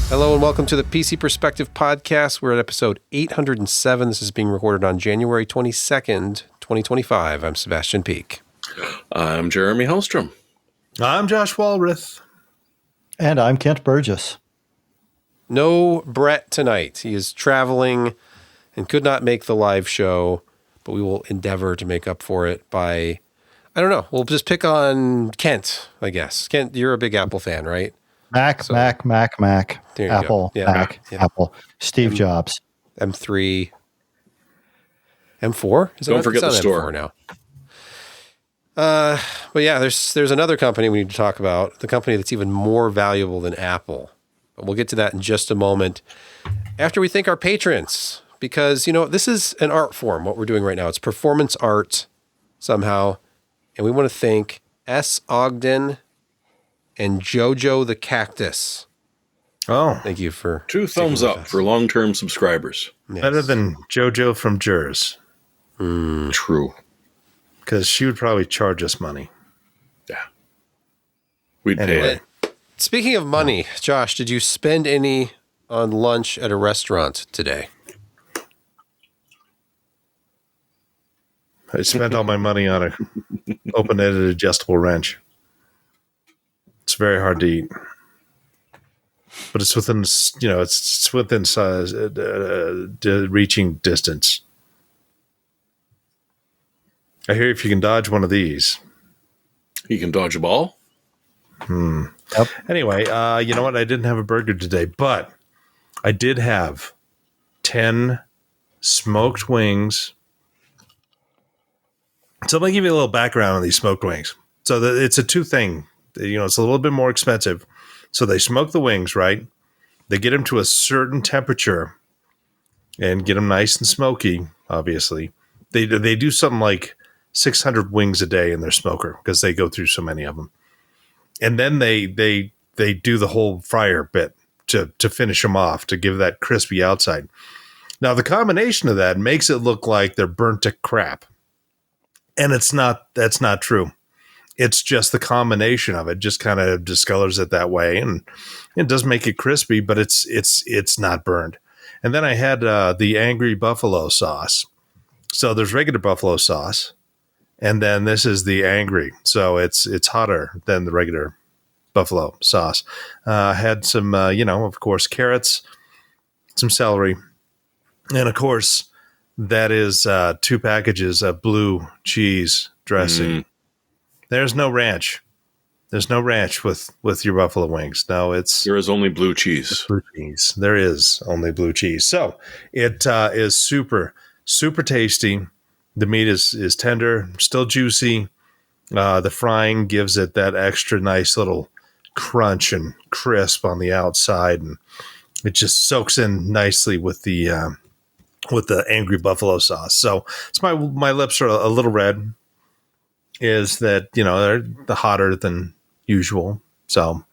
Hello and welcome to the PC Perspective Podcast. We're at episode 807. This is being recorded on January 22nd, 2025. I'm Sebastian Peak. I'm Jeremy Hellstrom. I'm Josh Walrath. And I'm Kent Burgess. No Brett tonight. He is traveling and could not make the live show, but we will endeavor to make up for it by, I don't know, we'll just pick on Kent, I guess. Kent, you're a big Apple fan, right? Mac. There you Apple, go. Yeah, Mac, yeah. Apple. Steve Jobs. M3, M4? Don't forget the store M4 now. But yeah, there's another company we need to talk about, the company that's even more valuable than Apple. But we'll get to that in just a moment after we thank our patrons, because, you know, this is an art form, what we're doing right now. It's performance art somehow. And we want to thank S. Ogden and Jojo the Cactus. Oh, Thank you for 2 thumbs up for long-term subscribers. Yes. better than JoJo from Jers, True. because she would probably charge us money. Yeah. We'd pay Anyway. it. Speaking of money, Josh, did you spend any on lunch at a restaurant today? I spent all my money on a open-ended adjustable wrench. It's very hard to eat, but it's within, it's within size, reaching distance. I hear if you can dodge one of these. You can dodge a ball. Yep. Anyway, you know what? I didn't have a burger today, but I did have 10 smoked wings. So let me give you a little background on these smoked wings. So it's a 2 thing. You know, it's a little bit more expensive. So they smoke the wings, right? They get them to a certain temperature and get them nice and smoky, obviously. They do something like 600 wings a day in their smoker because they go through so many of them. And then they do the whole fryer bit to finish them off, to give that crispy outside. Now, the combination of that makes it look like they're burnt to crap. And that's not true. It's just the combination of it just kind of discolors it that way, and it does make it crispy, but it's not burned. And then I had the Angry Buffalo sauce. So there's regular buffalo sauce, and then this is the Angry. So it's hotter than the regular buffalo sauce. I had some, of course, carrots, some celery, and of course that is 2 packages of blue cheese dressing. There's no ranch. There's no ranch with your buffalo wings. No, There is only blue cheese. blue cheese. There is only blue cheese. So it is super, super tasty. The meat is tender, still juicy. The frying gives it that extra nice little crunch and crisp on the outside, and it just soaks in nicely with the Angry Buffalo sauce. So it's my lips are a little red. Is that, they're the hotter than usual, so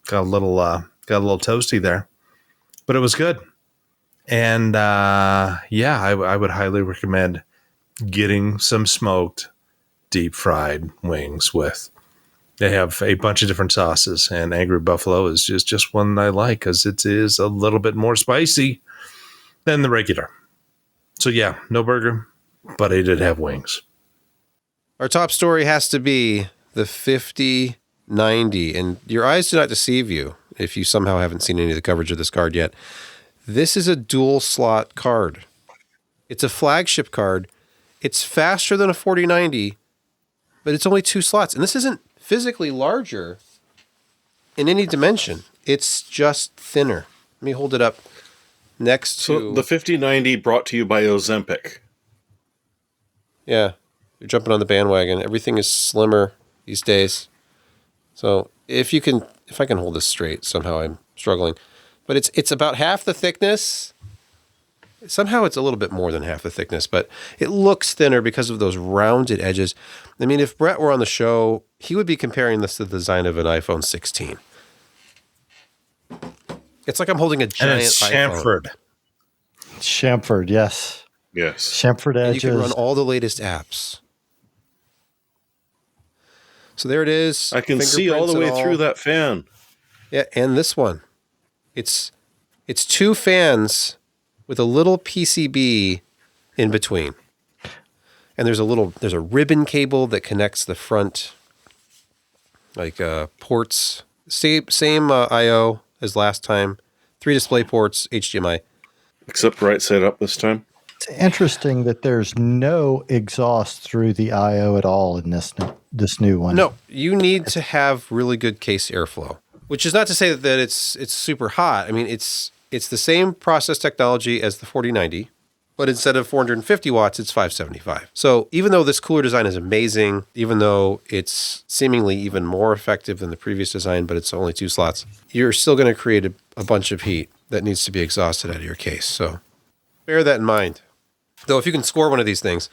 got a little toasty there, but it was good. And I would highly recommend getting some smoked deep fried wings with. They have a bunch of different sauces, and Angry Buffalo is just one I like because it is a little bit more spicy than the regular. So yeah, no burger, but I did have wings. Our top story has to be the 5090, and your eyes do not deceive you if you somehow haven't seen any of the coverage of this card yet. This is a dual slot card. It's a flagship card. It's faster than a 4090, but it's only 2 slots. And this isn't physically larger in any dimension. It's just thinner. Let me hold it up next to... So the 5090 brought to you by Ozempic. Yeah. You're jumping on the bandwagon. Everything is slimmer these days. So if I can hold this straight, somehow I'm struggling. But it's about half the thickness. Somehow it's a little bit more than half the thickness, but it looks thinner because of those rounded edges. I mean, if Brett were on the show, he would be comparing this to the design of an iPhone 16. It's like I'm holding a giant And it's chamfered. Chamfered, yes. Yes. Chamfered And edges. you can run all the latest apps. So there it is. I can see all the way through that fan. Yeah, and this one. It's It's two fans with a little PCB in between. And there's a ribbon cable that connects the front ports. Same I/O as last time. 3 display ports, HDMI. Except right side up this time. It's interesting that there's no exhaust through the I/O at all in this new one. No, you need to have really good case airflow, which is not to say that it's super hot. I mean, it's the same process technology as the 4090, but instead of 450 watts, it's 575. So even though this cooler design is amazing, even though it's seemingly even more effective than the previous design, but it's only 2 slots, you're still going to create a bunch of heat that needs to be exhausted out of your case. So bear that in mind. Though if you can score one of these things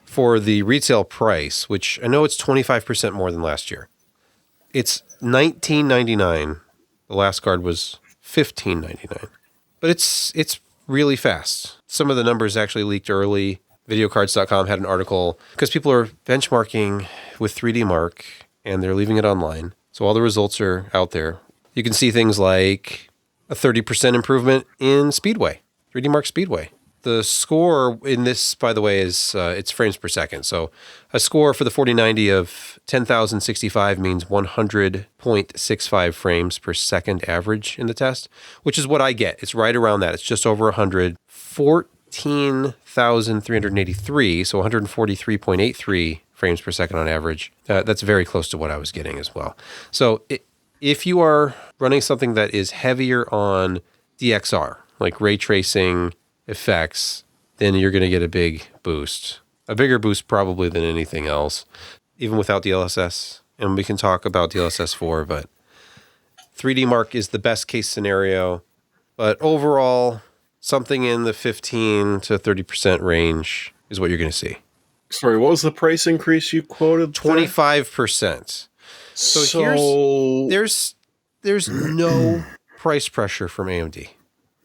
for the retail price, which I know it's 25% more than last year, it's $19.99. The last card was $15.99. But it's really fast. Some of the numbers actually leaked early. Videocards.com had an article because people are benchmarking with 3D Mark and they're leaving it online. So all the results are out there. You can see things like a 30% improvement in Speedway, 3D Mark Speedway. The score in this, by the way, is it's frames per second. So a score for the 4090 of 10,065 means 100.65 frames per second average in the test, which is what I get. It's right around that. It's just over 100. 14,383, so 143.83 frames per second on average. That's very close to what I was getting as well. So if you are running something that is heavier on DXR, like ray tracing effects, then you're going to get a big boost. A bigger boost probably than anything else, even without DLSS. And we can talk about DLSS 4, but 3D Mark is the best case scenario. But overall, something in the 15 to 30% range is what you're going to see. Sorry, what was the price increase you quoted? 25%. So there's no price pressure from AMD.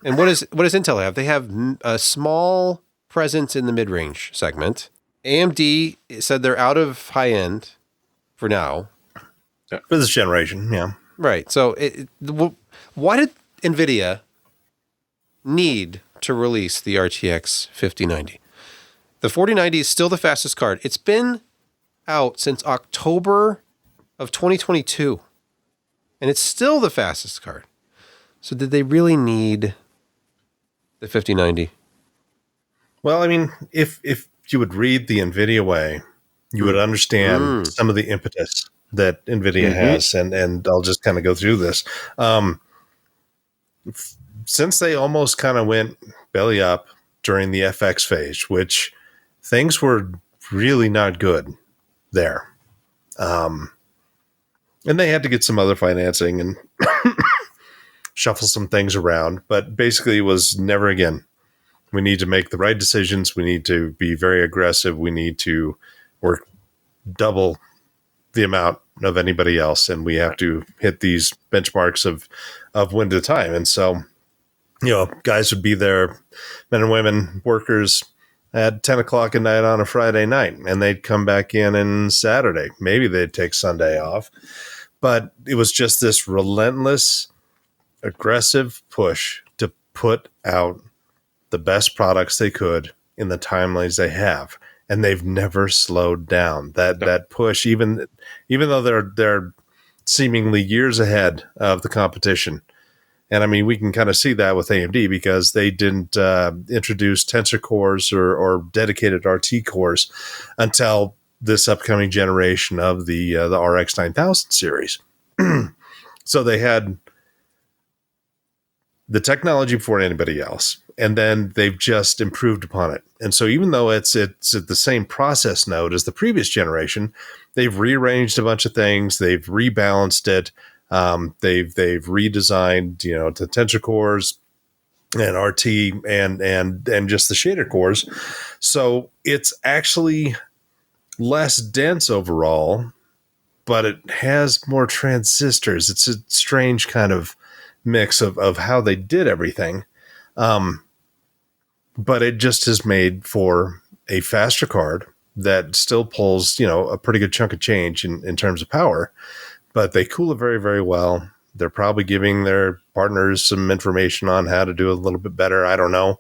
And what does Intel have? They have a small presence in the mid-range segment. AMD said they're out of high-end for now. For this generation, yeah. Right. So why did NVIDIA need to release the RTX 5090? The 4090 is still the fastest card. It's been out since October of 2022, and it's still the fastest card. So did they really need the 5090? Well, I mean, if you would read the NVIDIA way, you would understand some of the impetus that NVIDIA has, and I'll just kind of go through this. Since they almost kind of went belly up during the FX phase, which things were really not good there. And they had to get some other financing and shuffle some things around, but basically it was never again. We need to make the right decisions. We need to be very aggressive. We need to work double the amount of anybody else, and we have to hit these benchmarks of win at a time. And so, guys would be there, men and women, workers, at 10 o'clock at night on a Friday night, and they'd come back in on Saturday. Maybe they'd take Sunday off. But it was just this relentless, aggressive push to put out the best products they could in the timelines they have. And they've never slowed down. That push, even though they're seemingly years ahead of the competition. And I mean, we can kind of see that with AMD because they didn't introduce tensor cores or dedicated RT cores until this upcoming generation of the RX 9000 series. So they had the technology before anybody else, and then they've just improved upon it. And so even though it's at the same process node as the previous generation, they've rearranged a bunch of things. They've rebalanced it. They've redesigned, the tensor cores and RT and just the shader cores. So it's actually less dense overall, but it has more transistors. It's a strange kind of mix of how they did everything. But it just is made for a faster card that still pulls, a pretty good chunk of change in terms of power. But they cool it very, very well. They're probably giving their partners some information on how to do a little bit better. I don't know.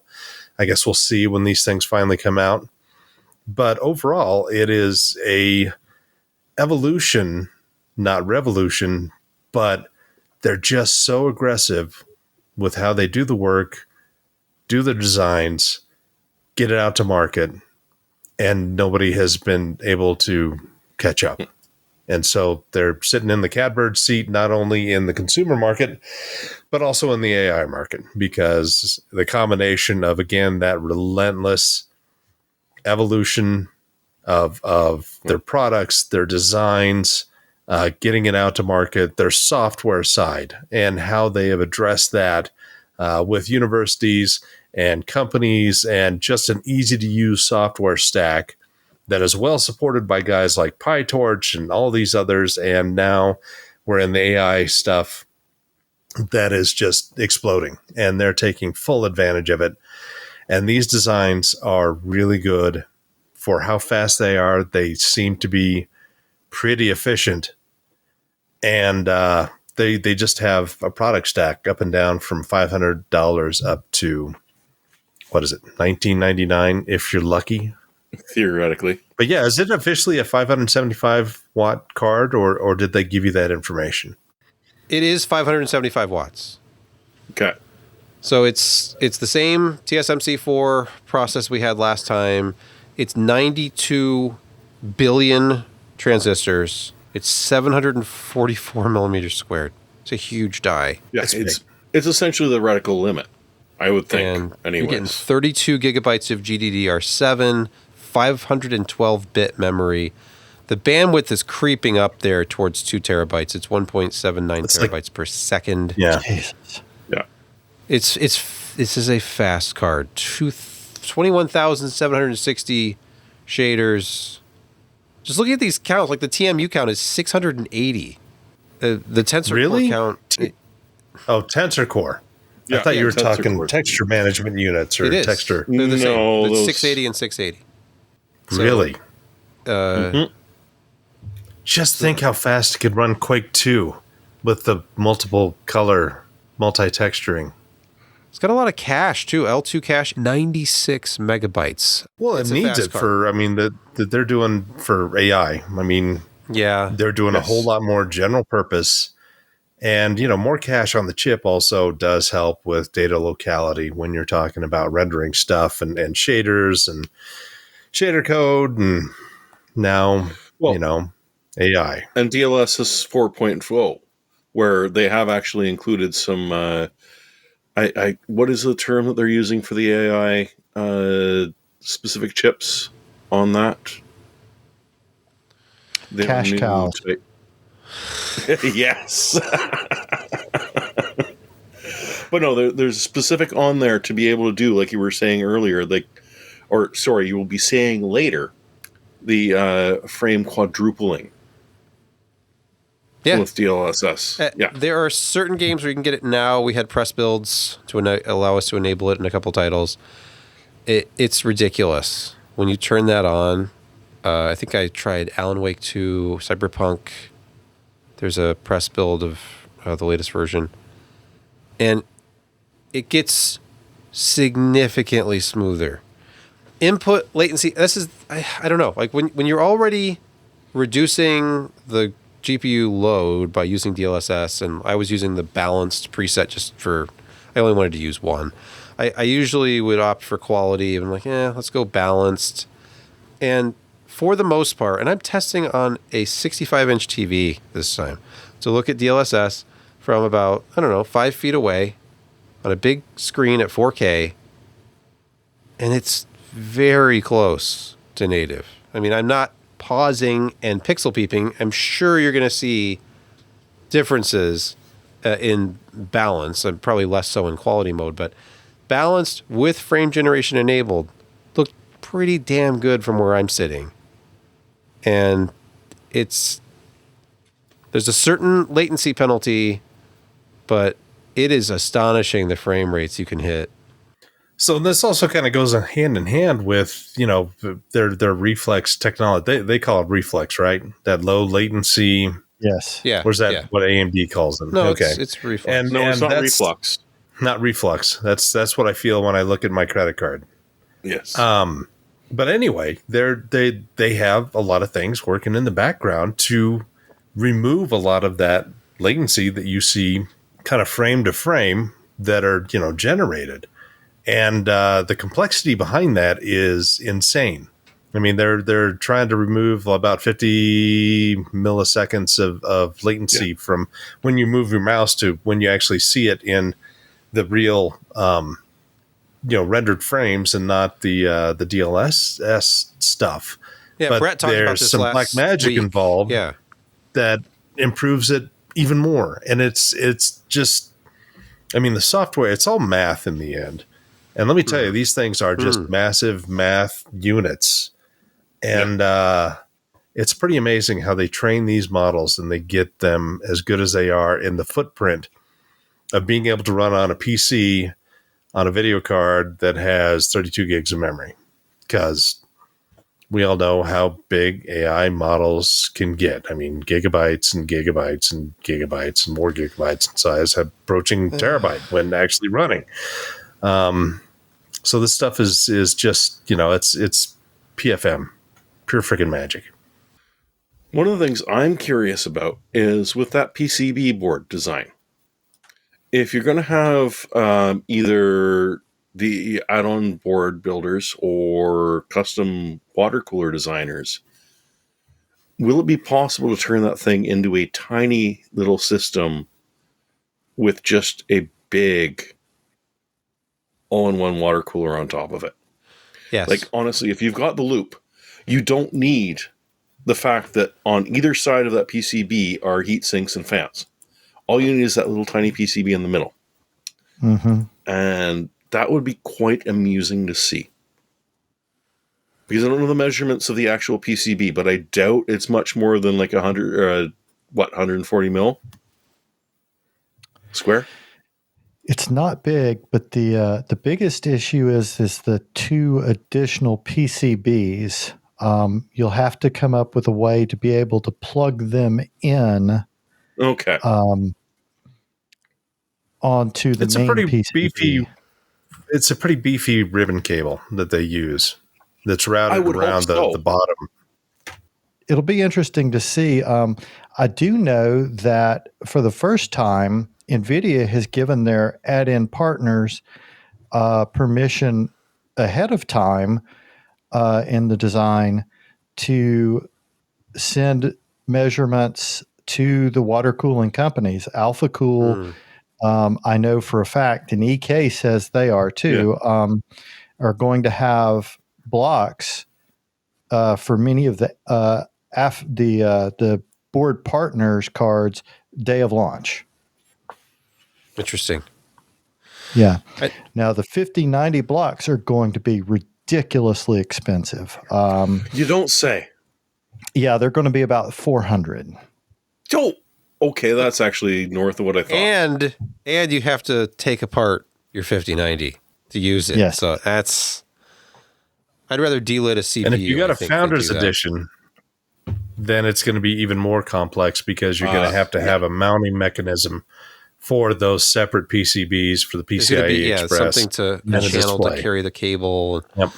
I guess we'll see when these things finally come out. But overall, it is a evolution, not revolution, but they're just so aggressive with how they do the work, do the designs, get it out to market, and nobody has been able to catch up. And so they're sitting in the catbird seat, not only in the consumer market, but also in the AI market, because the combination of, again, that relentless evolution of their products, their designs, getting it out to market, their software side, and how they have addressed that with universities and companies, and just an easy-to-use software stack that is well supported by guys like PyTorch and all these others. And now we're in the AI stuff that is just exploding, and they're taking full advantage of it. And these designs are really good for how fast they are. They seem to be pretty efficient, and they just have a product stack up and down from $500 up to, what is it, $19.99 if you're lucky. Theoretically. But yeah, is it officially a 575 watt card, or did they give you that information? It is 575 watts. Okay. So it's the same TSMC4 process we had last time. It's 92 billion transistors. It's 744 millimeters squared. It's a huge die. Yeah, it's essentially the reticle limit, I would think. And anyways, you're getting 32 gigabytes of GDDR7, 512-bit memory. The bandwidth is creeping up there towards 2 terabytes. It's 1.79 terabytes per second. Yeah. Jesus. yeah. This is a fast card. 21,760 shaders. Just looking at these counts, like the TMU count is 680. The tensor Really? core count. Tensor core. Yeah, I thought you were tensor talking core. texture management units or It is. texture. They're the same. No, It's those- 680 and 680. So, Really? Mm-hmm. Just think how fast it could run Quake 2 with the multiple color multi-texturing. It's got a lot of cache too. L2 cache, 96 megabytes. Well, it It's a needs fast it card. for, that they're doing for AI. I mean, Yeah. they're doing Yes. a whole lot more general purpose. And, more cache on the chip also does help with data locality when you're talking about rendering stuff and shaders and shader code. And now, AI. And DLSS 4.0, where they have actually included some, what is the term that they're using for the AI specific chips on that? They Cash knew cows. Yes. But no, there's specific on there to be able to do, like you were saying earlier, you will be saying later, the frame quadrupling. Yeah. With DLSS. Yeah. There are certain games where you can get it now. We had press builds to allow us to enable it in a couple titles. It's ridiculous. When you turn that on, I think I tried Alan Wake 2, Cyberpunk. There's a press build of the latest version. And it gets significantly smoother. Input latency, this is, I don't know. Like when you're already reducing the GPU load by using DLSS, and I was using the balanced preset I only wanted to use one. I usually would opt for quality, and I'm like, let's go balanced. And for the most part, and I'm testing on a 65-inch TV this time, to look at DLSS from about, 5 feet away on a big screen at 4K, and it's very close to native. I mean, I'm not pausing and pixel peeping. I'm sure you're going to see differences in balance, and probably less so in quality mode, but balanced with frame generation enabled looked pretty damn good from where I'm sitting. And there's a certain latency penalty, but it is astonishing the frame rates you can hit. So this also kind of goes hand in hand with, their reflex technology. They call it reflex, right? That low latency Yes. Yeah. Or is that yeah. what AMD calls them? No, Okay. it's reflex. And No, it's not that's reflux. not reflux. That's what I feel when I look at my credit card. Yes. But anyway, they have a lot of things working in the background to remove a lot of that latency that you see kind of frame to frame that are generated, and the complexity behind that is insane. I mean, they're trying to remove about 50 milliseconds of latency from when you move your mouse to when you actually see it in the real rendered frames and not the DLSS stuff. Yeah, But Brett talked about there's this some last black magic week. involved Yeah. that improves it even more. And it's just, I mean, the software, it's all math in the end. And let me tell you, these things are just massive math units. And it's pretty amazing how they train these models and they get them as good as they are in the footprint of being able to run on a PC on a video card that has 32 gigs of memory. Because we all know how big AI models can get. I mean, gigabytes and gigabytes and gigabytes and more gigabytes in size, approaching terabyte when actually running. So this stuff is just, it's PFM, pure freaking magic. One of the things I'm curious about is with that PCB board design. If you're going to have either the add-on board builders or custom water cooler designers, will it be possible to turn that thing into a tiny little system with just a big all-in-one water cooler on top of it? Yes. Like, honestly, if you've got the loop, you don't need the fact that on either side of that PCB are heat sinks and fans. All you need is that little tiny PCB in the middle. Mm-hmm. And that would be quite amusing to see. Because I don't know the measurements of the actual PCB, but I doubt it's much more than like 140 mil square. It's not big, but the biggest issue is the two additional PCBs. You'll have to come up with a way to be able to plug them in. Okay. Onto the It's main a pretty PCB. beefy. It's a pretty beefy ribbon cable that they use. That's routed around the bottom. It'll be interesting to see. I do know that for the first time, NVIDIA has given their add-in partners permission ahead of time in the design to send measurements to the water cooling companies. Alpha Cool, I know for a fact, and EK says they are too, are going to have blocks for many of the board partners cards day of launch. Interesting. Yeah. Now the 5090 blocks are going to be ridiculously expensive. You don't say. Yeah, they're going to be about 400. Oh, okay, that's actually north of what I thought. And you have to take apart your 5090 to use it. Yes. So I'd rather delit a CPU. And if you got a Founders than do that. Edition, then it's going to be even more complex because you're going to have a mounting mechanism for those separate PCBs for the PCIe Express. Something to a channel to carry the cable. Yep.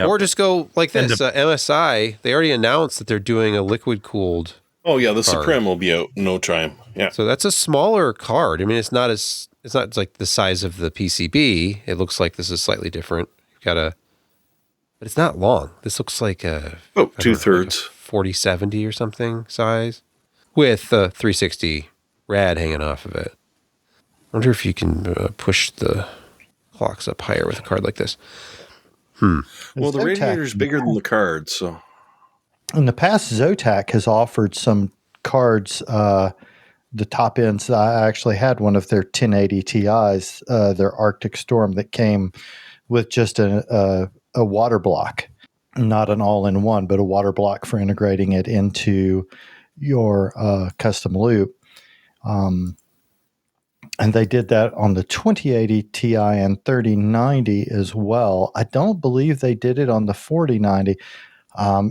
Or just go like this. MSI, they already announced that they're doing a liquid cooled. Oh yeah, the Supreme will be out in no time. Yeah. So that's a smaller card. I mean, it's not like the size of the PCB. It looks like this is slightly different. But it's not long. This looks like a 2/3 4070 or something size with a 360 rad hanging off of it. I wonder if you can push the clocks up higher with a card like this. Well, the radiator is bigger than the card, so. In the past, Zotac has offered some cards. The top ends. I actually had one of their 1080 Ti's, their Arctic Storm, that came with just a water block, not an all-in-one, but a water block for integrating it into your custom loop. And they did that on the 2080 Ti and 3090 as well. I don't believe they did it on the 4090.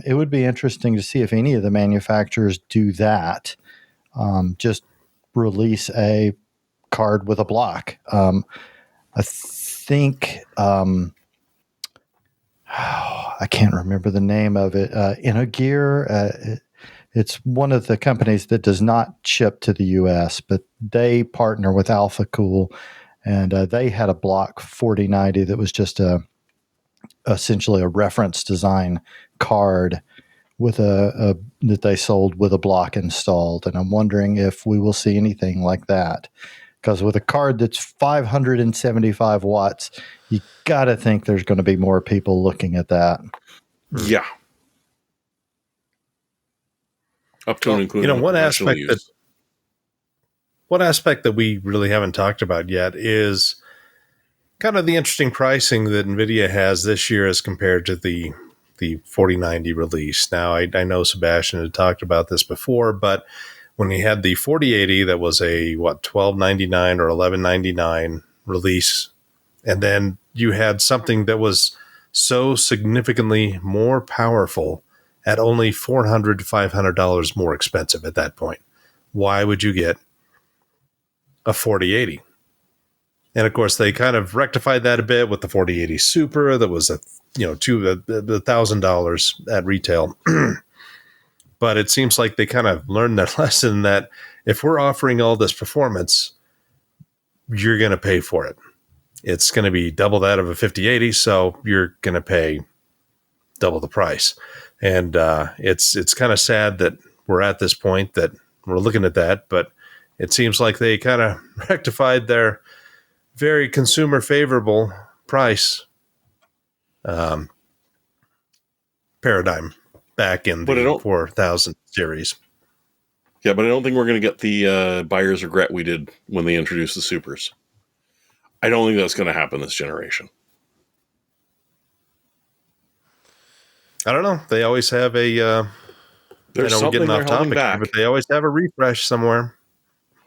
It would be interesting to see if any of the manufacturers do that. just release a card with a block. I think I can't remember the name of it. InnoGear. It's one of the companies that does not ship to the U.S., but they partner with AlphaCool, and they had a block 4090 that was just essentially a reference design card with that they sold with a block installed. And I'm wondering if we will see anything like that. Because with a card that's 575 watts, you got to think there's going to be more people looking at that. Yeah. Up to and including one aspect that we really haven't talked about yet is kind of the interesting pricing that NVIDIA has this year as compared to the 4090 release. Now, I know Sebastian had talked about this before, but when he had the 4080, that was a $1299 or $1199 release, and then you had something that was so significantly more powerful at only $400 to $500 more expensive at that point. Why would you get a 4080? And of course, they kind of rectified that a bit with the 4080 Super. That was $1,000 at retail. But it seems like they kind of learned their lesson that if we're offering all this performance, you're going to pay for it. It's going to be double that of a 5080, so you're going to pay double the price. And it's kind of sad that we're at this point that we're looking at that, but it seems like they kind of rectified their very consumer favorable price paradigm back in the 4000 series. Yeah, but I don't think we're going to get the buyer's regret we did when they introduced the Supers. I don't think that's going to happen this generation. I don't know. They always have a... There's something they're holding back. But they always have a refresh somewhere.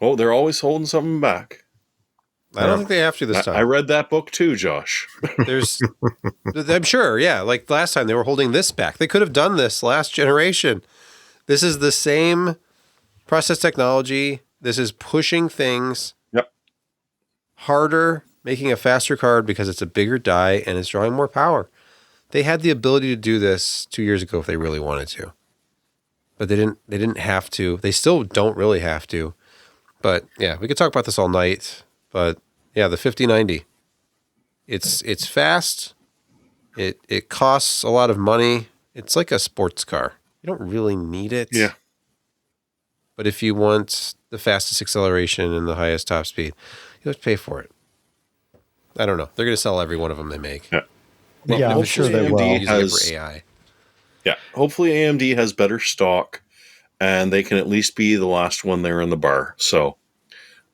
Oh, they're always holding something back. I don't think they have to this time. I read that book too, Josh. I'm sure, yeah. Like last time, they were holding this back. They could have done this last generation. This is the same process technology. This is pushing things harder, making a faster card because it's a bigger die and it's drawing more power. They had the ability to do this 2 years ago if they really wanted to, but they didn't have to. They still don't really have to. But yeah, we could talk about this all night. But yeah, the 5090, it's fast. It costs a lot of money. It's like a sports car. You don't really need it. Yeah. But if you want the fastest acceleration and the highest top speed, you have to pay for it. I don't know. They're going to sell every one of them they make. Yeah. Well, I'm sure they will. Using it for AI. Yeah. Hopefully AMD has better stock and they can at least be the last one there in the bar. So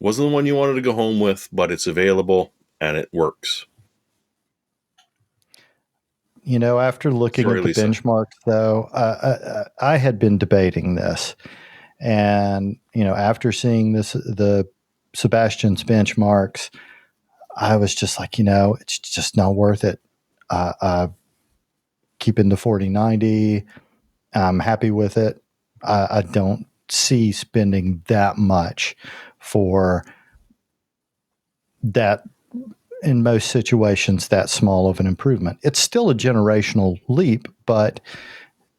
wasn't the one you wanted to go home with, but it's available and it works. You know, after looking at the benchmarks, though, I had been debating this. And, you know, after seeing the Sebastian's benchmarks, I was just like, you know, it's just not worth it. Keeping the 4090, I'm happy with it. I don't see spending that much for that, in most situations, that small of an improvement. It's still a generational leap, but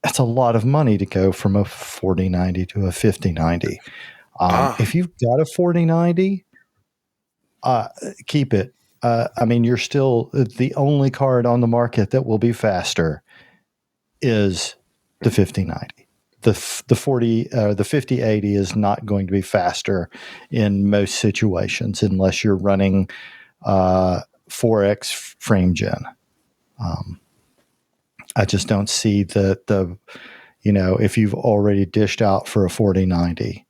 that's a lot of money to go from a 4090 to a 5090. If you've got a 4090, keep it. I mean, you're still the only card on the market that will be faster is the 5090. The 5080 is not going to be faster in most situations unless you're running 4X frame gen. I just don't see the you know, if you've already dished out for a 4090,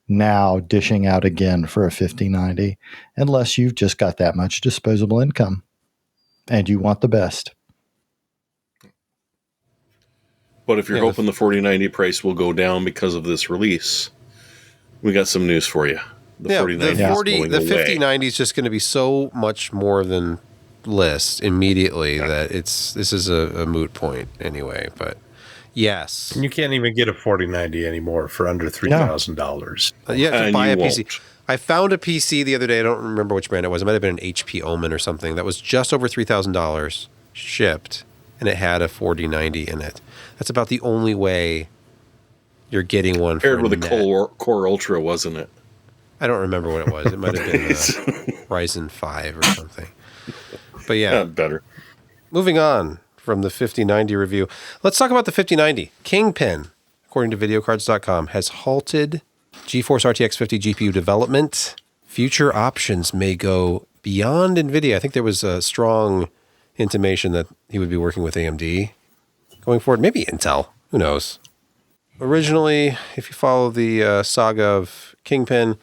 now dishing out again for a 5090, unless you've just got that much disposable income and you want the best. But if you're hoping the 4090 price will go down because of this release, we got some news for you. The 5090 is just going to be so much more than list immediately that this is a moot point anyway. But Yes. And you can't even get a 4090 anymore for under $3,000. You have to And buy you a PC. won't. I found a PC the other day. I don't remember which brand it was. It might have been an HP Omen or something. That was just over $3,000 shipped, and it had a 4090 in it. That's about the only way you're getting one. Paired for with a net. Core Ultra, wasn't it? I don't remember what it was. It might have been Ryzen 5 or something. But yeah, Better. moving on from the 5090 review, let's talk about the 5090. Kingpin, according to videocards.com, has halted GeForce RTX 50 GPU development. Future options may go beyond NVIDIA. I think there was a strong intimation that he would be working with AMD going forward. Maybe Intel. Who knows? Originally, if you follow the saga of Kingpin,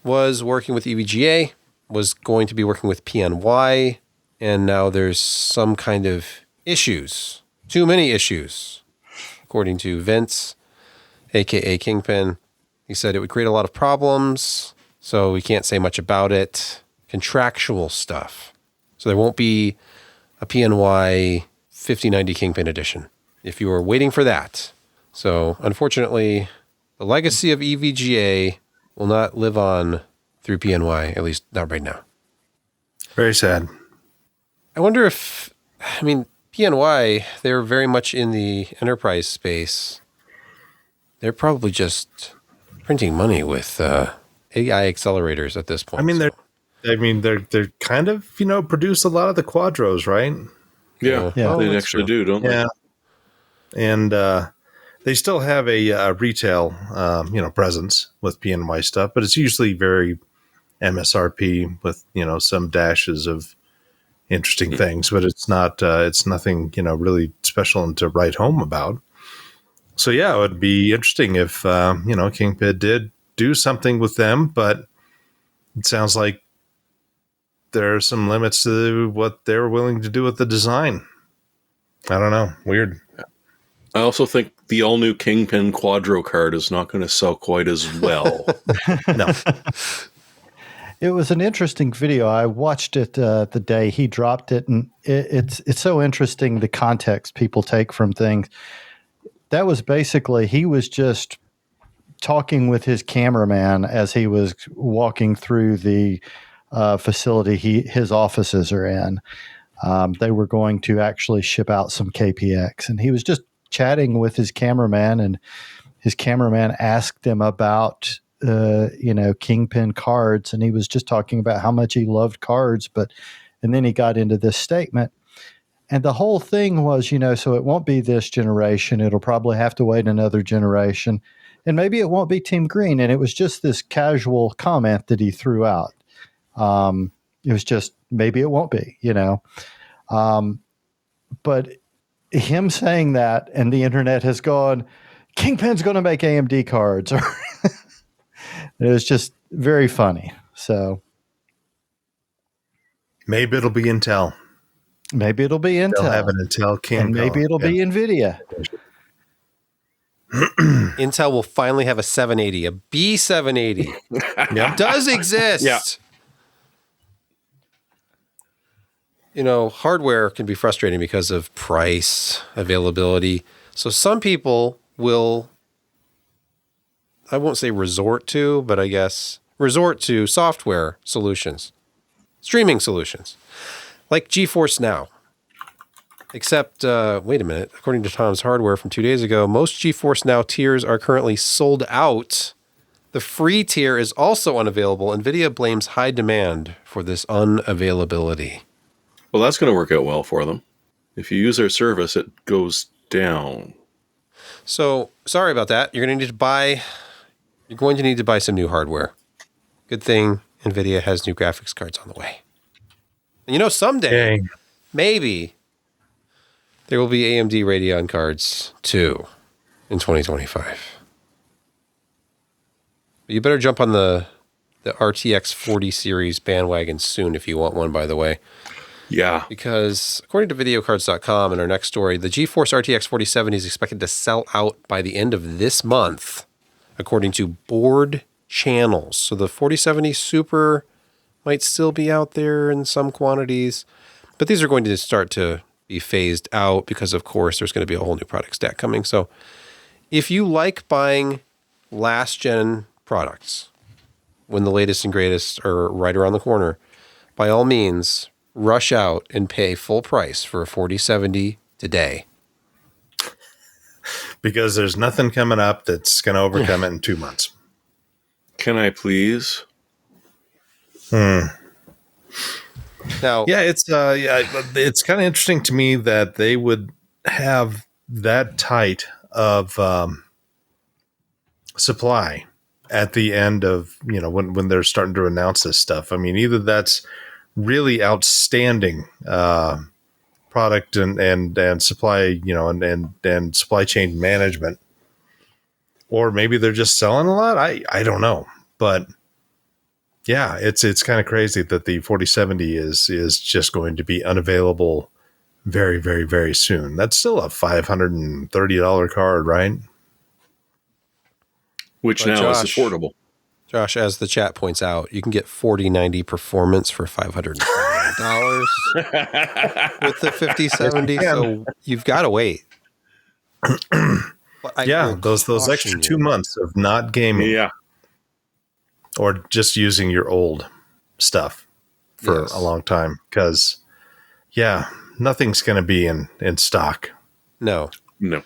was working with EVGA, was going to be working with PNY, and now there's some kind of issues. Too many issues, according to Vince, a.k.a. Kingpin. He said it would create a lot of problems, so we can't say much about it. Contractual stuff. So there won't be a PNY 5090 Kingpin edition if you were waiting for that. So unfortunately, the legacy of EVGA will not live on through PNY, at least not right now. Very sad. I wonder if, PNY, they're very much in the enterprise space. They're probably just printing money with AI accelerators at this point. They're kind of, produce a lot of the Quadros, right? Yeah, Yeah. they that's actually true. do, don't they? Yeah. And they still have a retail, presence with PNY stuff, but it's usually very MSRP with, some dashes of interesting things, but it's nothing, really special and to write home about. So yeah, it would be interesting if, Kingpin did do something with them, but it sounds like there are some limits to what they're willing to do with the design. I don't know. Weird. I also think the all-new Kingpin Quadro card is not going to sell quite as well. No. It was an interesting video. I watched it the day he dropped it, and it's so interesting the context people take from things. That was basically, he was just talking with his cameraman as he was walking through the facility his offices are in. They were going to actually ship out some KPX, and he was just chatting with his cameraman, and his cameraman asked him about Kingpin cards, and he was just talking about how much he loved cards, and then he got into this statement, and the whole thing was, so it won't be this generation, it'll probably have to wait another generation, and maybe it won't be Team Green. And it was just this casual comment that he threw out. It was just, maybe it won't be, but him saying that, and the internet has gone, Kingpin's going to make AMD cards. It was just very funny. So Maybe it'll be Intel. maybe it'll be Intel. They'll have an Intel King. And maybe it'll be NVIDIA. Intel will finally have a 780, a B780. It does exist. Yeah. Hardware can be frustrating because of price, availability. So some people will, I won't say resort to, but I guess resort to software solutions, streaming solutions, like GeForce Now. Except, wait a minute, according to Tom's Hardware from 2 days ago, most GeForce Now tiers are currently sold out. The free tier is also unavailable. NVIDIA blames high demand for this unavailability. Well, that's going to work out well for them. If you use their service, it goes down. So, sorry about that. You're going to need to buy some new hardware. Good thing NVIDIA has new graphics cards on the way. And someday, maybe, there will be AMD Radeon cards too in 2025. But you better jump on the RTX 40 series bandwagon soon if you want one, by the way. Yeah. Because according to videocards.com in our next story, the GeForce RTX 4070 is expected to sell out by the end of this month, according to board channels. So the 4070 Super might still be out there in some quantities, but these are going to start to be phased out because, of course, there's going to be a whole new product stack coming. So if you like buying last-gen products when the latest and greatest are right around the corner, by all means, rush out and pay full price for a 4070 today. Because there's nothing coming up that's going to overcome it in 2 months. Can I please? Now, Yeah, it's kind of interesting to me that they would have that tight of supply at the end of, when they're starting to announce this stuff. I mean, either that's really outstanding product and supply, and supply chain management, or maybe they're just selling a lot. I don't know, but yeah, it's kind of crazy that the 4070 is just going to be unavailable very, very, very soon. That's still a $530 card, right? Which But now is Josh- affordable. Josh, as the chat points out, you can get 4090 performance for $500 with the 5070. So you've got to wait. Yeah, those extra 2 months of not gaming, Yeah. or just using your old stuff for Yes. a long time, because nothing's going to be in stock. No. No.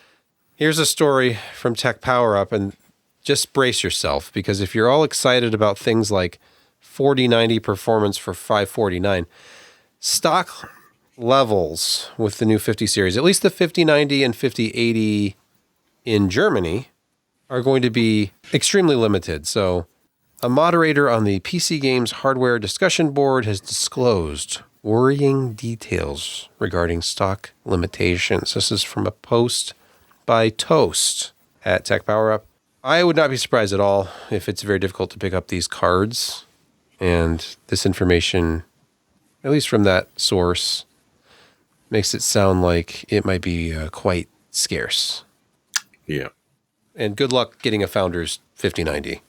Here's a story from Tech Power Up, and just brace yourself, because if you're all excited about things like 4090 performance for $549, stock levels with the new 50 series, at least the 5090 and 5080 in Germany, are going to be extremely limited. So a moderator on the PC Games hardware discussion board has disclosed worrying details regarding stock limitations. This is from a post by Toast at Tech Power Up. I would not be surprised at all if it's very difficult to pick up these cards. And this information, at least from that source, makes it sound like it might be quite scarce. Yeah. And good luck getting a Founders 5090.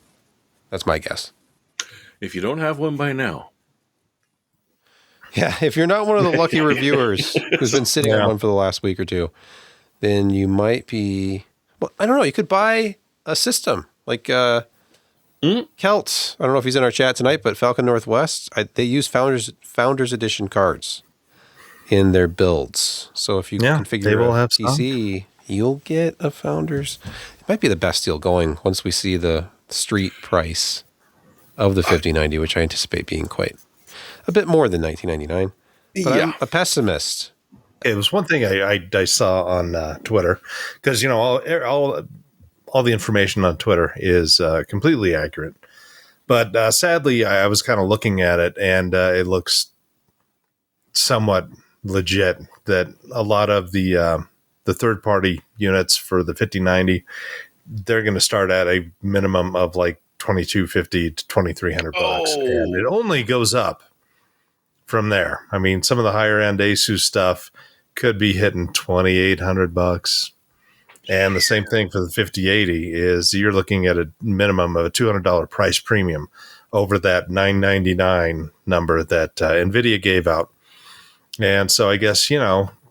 That's my guess. If you don't have one by now, Yeah, if you're not one of the lucky reviewers who's been sitting on one for the last week or two, then you might be... Well, I don't know. You could buy a system like Kelt. I don't know if he's in our chat tonight, but Falcon Northwest, they use Founders Edition cards in their builds. So if you configure they will have PC, you'll get a Founders. It might be the best deal going once we see the street price of the 5090, which I anticipate being quite a bit more than $1999. But I'm a pessimist. It was one thing I saw on Twitter, because all the information on Twitter is completely accurate. But sadly, I was kind of looking at it, and it looks somewhat legit that a lot of the third-party units for the 5090, they're going to start at a minimum of like $2,250 to $2,300 bucks, and it only goes up from there. I mean, some of the higher end Asus stuff could be hitting $2,800, and the same thing for the 5080 is you're looking at a minimum of a $200 price premium over that $999 number that NVIDIA gave out. And so I guess,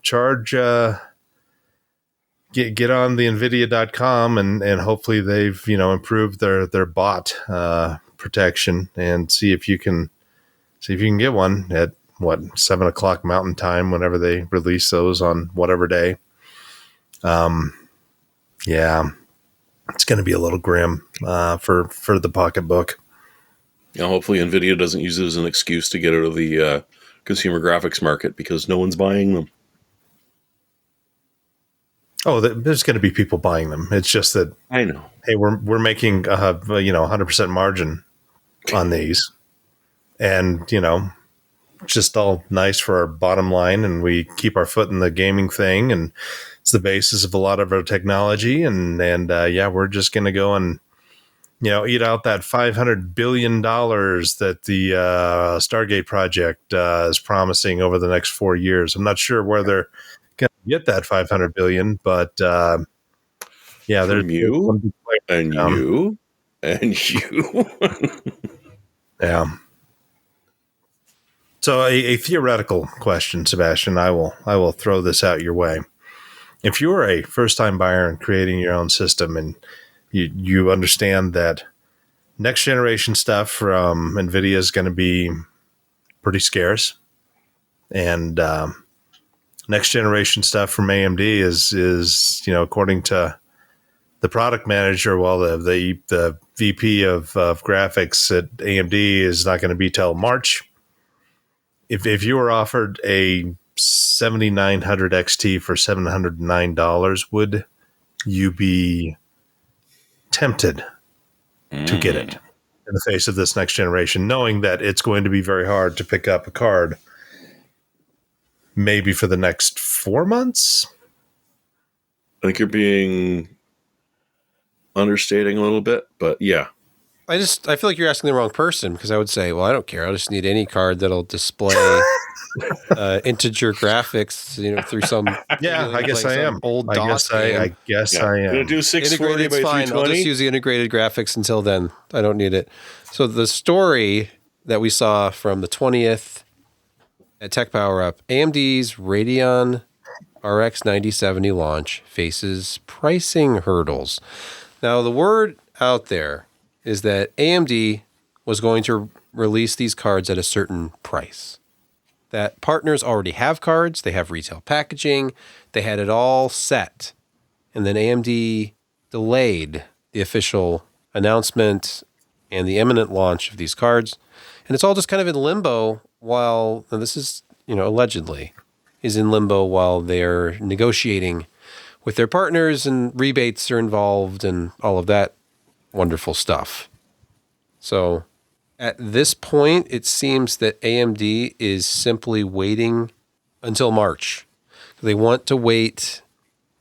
charge, get on the NVIDIA.com and hopefully they've, improved their bot protection, and see if you can get one at 7:00 Mountain Time, whenever they release those on whatever day. Yeah, it's going to be a little grim for the pocketbook. hopefully NVIDIA doesn't use it as an excuse to get out of the consumer graphics market, because no one's buying them. Oh, there's going to be people buying them. It's just that, I know. hey, we're making 100% margin on these, and just all nice for our bottom line, and we keep our foot in the gaming thing, and it's the basis of a lot of our technology, and we're just going to go and eat out that $500 billion that the Stargate project is promising over the next 4 years. I'm not sure where they're going to get that $500 billion, but there's you and you and you. Yeah. So a theoretical question, Sebastian, I will throw this out your way. If you're a first-time buyer and creating your own system and you understand that next generation stuff from NVIDIA is going to be pretty scarce, and next generation stuff from AMD is according to the product manager, well, the VP of graphics at AMD is not going to be till March. If you were offered a 7900 XT for $709, would you be tempted to get it in the face of this next generation, knowing that it's going to be very hard to pick up a card maybe for the next 4 months? I think you're being understating a little bit, but yeah. I feel like you're asking the wrong person, because I would say, well, I don't care. I'll just need any card that'll display integer graphics, through some. Yeah, I guess I am. Old DOS game. I guess I am. Gonna do 640 by Integrated's fine. 320. I'll just use the integrated graphics until then. I don't need it. So the story that we saw from the 20th at Tech Power Up, AMD's Radeon RX 9070 launch faces pricing hurdles. Now, the word out there is that AMD was going to release these cards at a certain price. That partners already have cards, they have retail packaging, they had it all set. And then AMD delayed the official announcement and the imminent launch of these cards. And it's all just kind of in limbo while, and this is, allegedly, is in limbo while they're negotiating with their partners and rebates are involved and all of that wonderful stuff. So at this point, it seems that AMD is simply waiting until March. They want to wait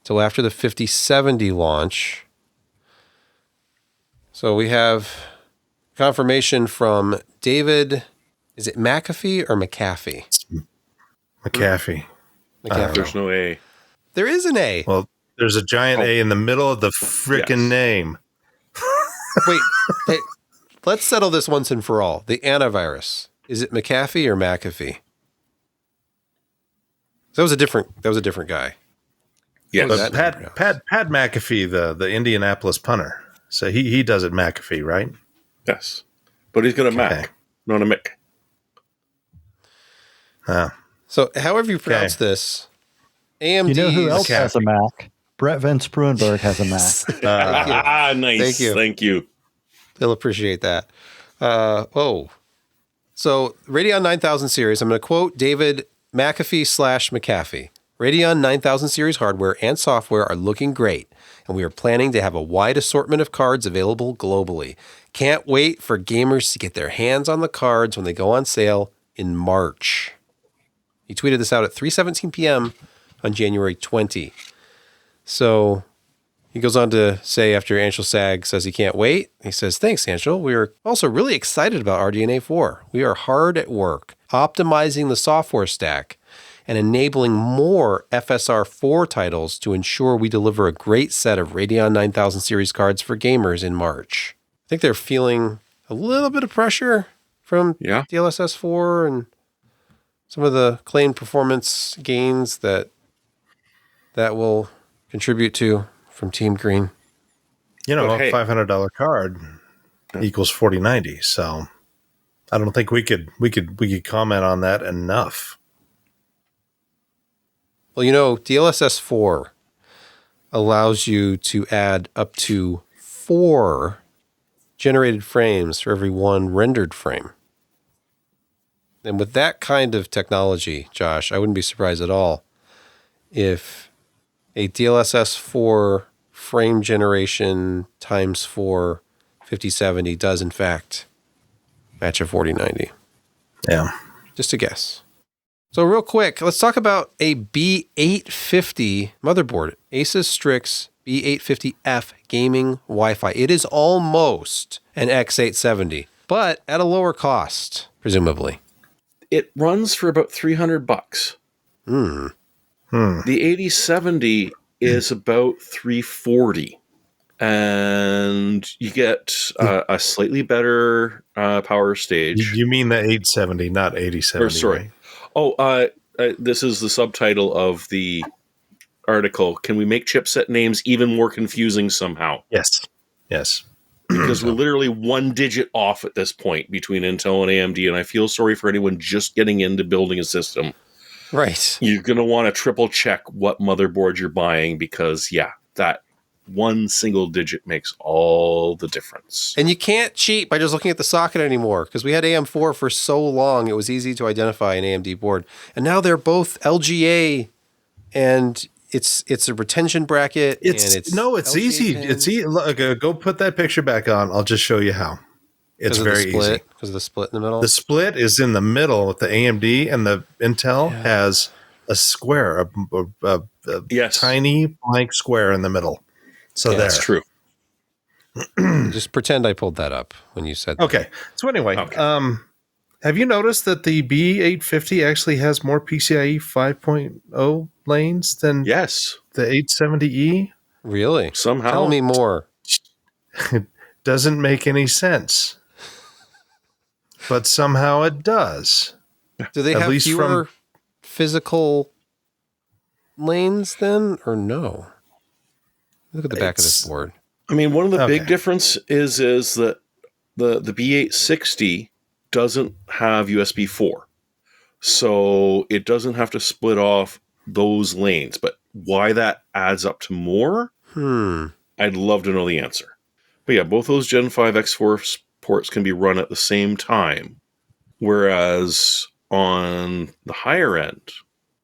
till after the 5070 launch. So we have confirmation from David. Is it McAfee or McAfee? McAfee. McAfee. There's no A. There is an A. Well, there's a giant A in the middle of the frickin' name. Wait, hey, let's settle this once and for all. The antivirus. Is it McAfee or McAfee? That was a different guy. Yes. But Pat McAfee, the Indianapolis punter. So he does it McAfee, right? Yes. But he's got a Mac, not a Mick. So however you pronounce this, AMD. You know who else has a Mac? Brett Van Spruenberg has a Mac. Nice. Thank you. They'll appreciate that. So Radeon 9000 series, I'm going to quote David McAfee. Radeon 9000 series hardware and software are looking great, and we are planning to have a wide assortment of cards available globally. Can't wait for gamers to get their hands on the cards when they go on sale in March. He tweeted this out at 3:17 p.m. on January 20. So he goes on to say, after Anshul Sag says he can't wait, he says, thanks, Anshul. We are also really excited about RDNA 4. We are hard at work optimizing the software stack and enabling more FSR 4 titles to ensure we deliver a great set of Radeon 9000 series cards for gamers in March. I think they're feeling a little bit of pressure from DLSS 4 and some of the claimed performance gains that will contribute to from Team Green. A $500 card equals 4090. So I don't think we could comment on that enough. Well, DLSS 4 allows you to add up to 4 generated frames for every 1 rendered frame. And with that kind of technology, Josh, I wouldn't be surprised at all if a DLSS 4 frame generation times 4 5070 does in fact match a 4090. Yeah. Just a guess. So real quick, let's talk about a B850 motherboard, Asus Strix B850F gaming Wi-Fi. It is almost an X870, but at a lower cost, presumably. It runs for about $300. The 8070 is about $340. and you get a slightly better power stage. You mean the 870, not 8070, Or sorry. right? Oh, this is the subtitle of the article. Can we make chipset names even more confusing somehow? Yes. Yes. Because we're literally one digit off at this point between Intel and AMD, and I feel sorry for anyone just getting into building a system. Right. You're going to want to triple check what motherboard you're buying because, yeah, that one single digit makes all the difference. And you can't cheat by just looking at the socket anymore, because we had AM4 for so long, it was easy to identify an AMD board. And now they're both LGA, and it's a retention bracket. It's LGA easy. pins. It's easy. Look, go put that picture back on. I'll just show you how. It's very easy. Because of the split in the middle? The split is in the middle with the AMD, and the Intel has a square, a Yes. tiny blank square in the middle. So That's true. Just pretend I pulled that up when you said that. Okay. So anyway, have you noticed that the B850 actually has more PCIe 5.0 lanes than Yes. the 870E? Really? Somehow. Tell me more. Doesn't make any sense. But somehow it does. Do they At have least fewer physical lanes then, or no? Look at the back of this board. I mean, one of the Okay. big difference is that the B860 doesn't have USB 4. So it doesn't have to split off those lanes. But why that adds up to more, I'd love to know the answer. But yeah, both those Gen 5 X4 ports can be run at the same time. Whereas on the higher end,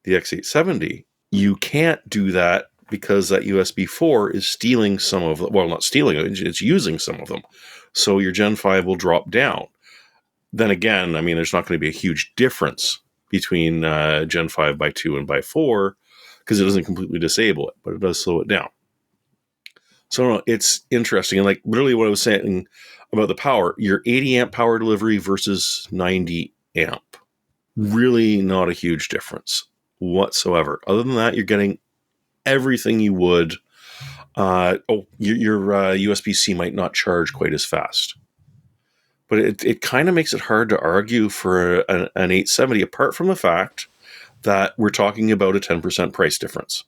the X870, you can't do that because that USB 4 is stealing some of them. Well, not stealing it, it's using some of them. So your Gen 5 will drop down. Then again, I mean, there's not going to be a huge difference between Gen 5 by 2 and by 4 because it doesn't completely disable it, but it does slow it down. So no, it's interesting. And like literally what I was saying about the power, your 80 amp power delivery versus 90 amp. Really not a huge difference whatsoever. Other than that, you're getting everything you would. Your USB-C might not charge quite as fast. But it kind of makes it hard to argue for an 870, apart from the fact that we're talking about a 10% price difference.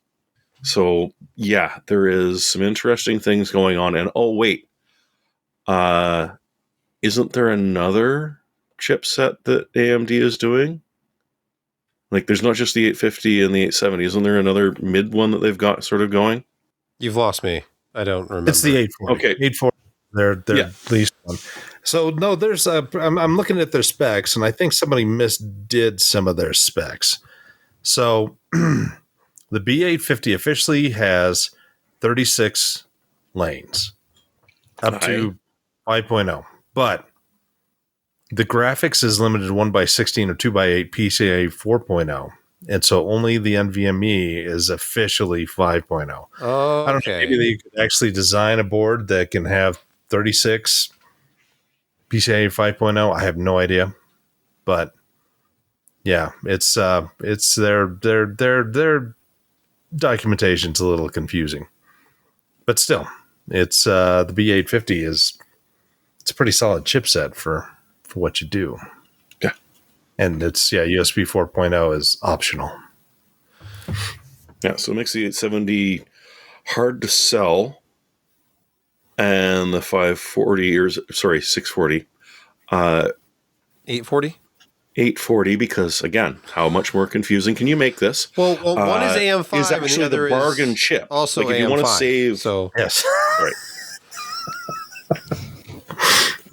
So, yeah, there is some interesting things going on. And, oh, wait. Isn't there another chipset that AMD is doing? Like, there's not just the 850 and the 870. Isn't there another mid one that they've got sort of going? You've lost me. I don't remember. It's the 840. Okay. 840. They're least one. So, no, there's I'm looking at their specs, and I think somebody misdid some of their specs. So, the B850 officially has 36 lanes up to 5.0. But the graphics is limited to 1x16 or 2x8 PCIe 4.0. And so only the NVMe is officially 5.0. Oh, I don't know. Maybe they could actually design a board that can have 36 PCIe 5.0. I have no idea. But yeah, it's their documentation's a little confusing. But still, it's the B850 it's a pretty solid chipset for what you do. Yeah. And it's USB 4.0 is optional. Yeah, so it makes the 870 hard to sell, and the 640, 840? 840, because again, how much more confusing can you make this? Well, one is AM5 is and actually the other the bargain is chip. Also like if AM5. you want to save, so Yes. right.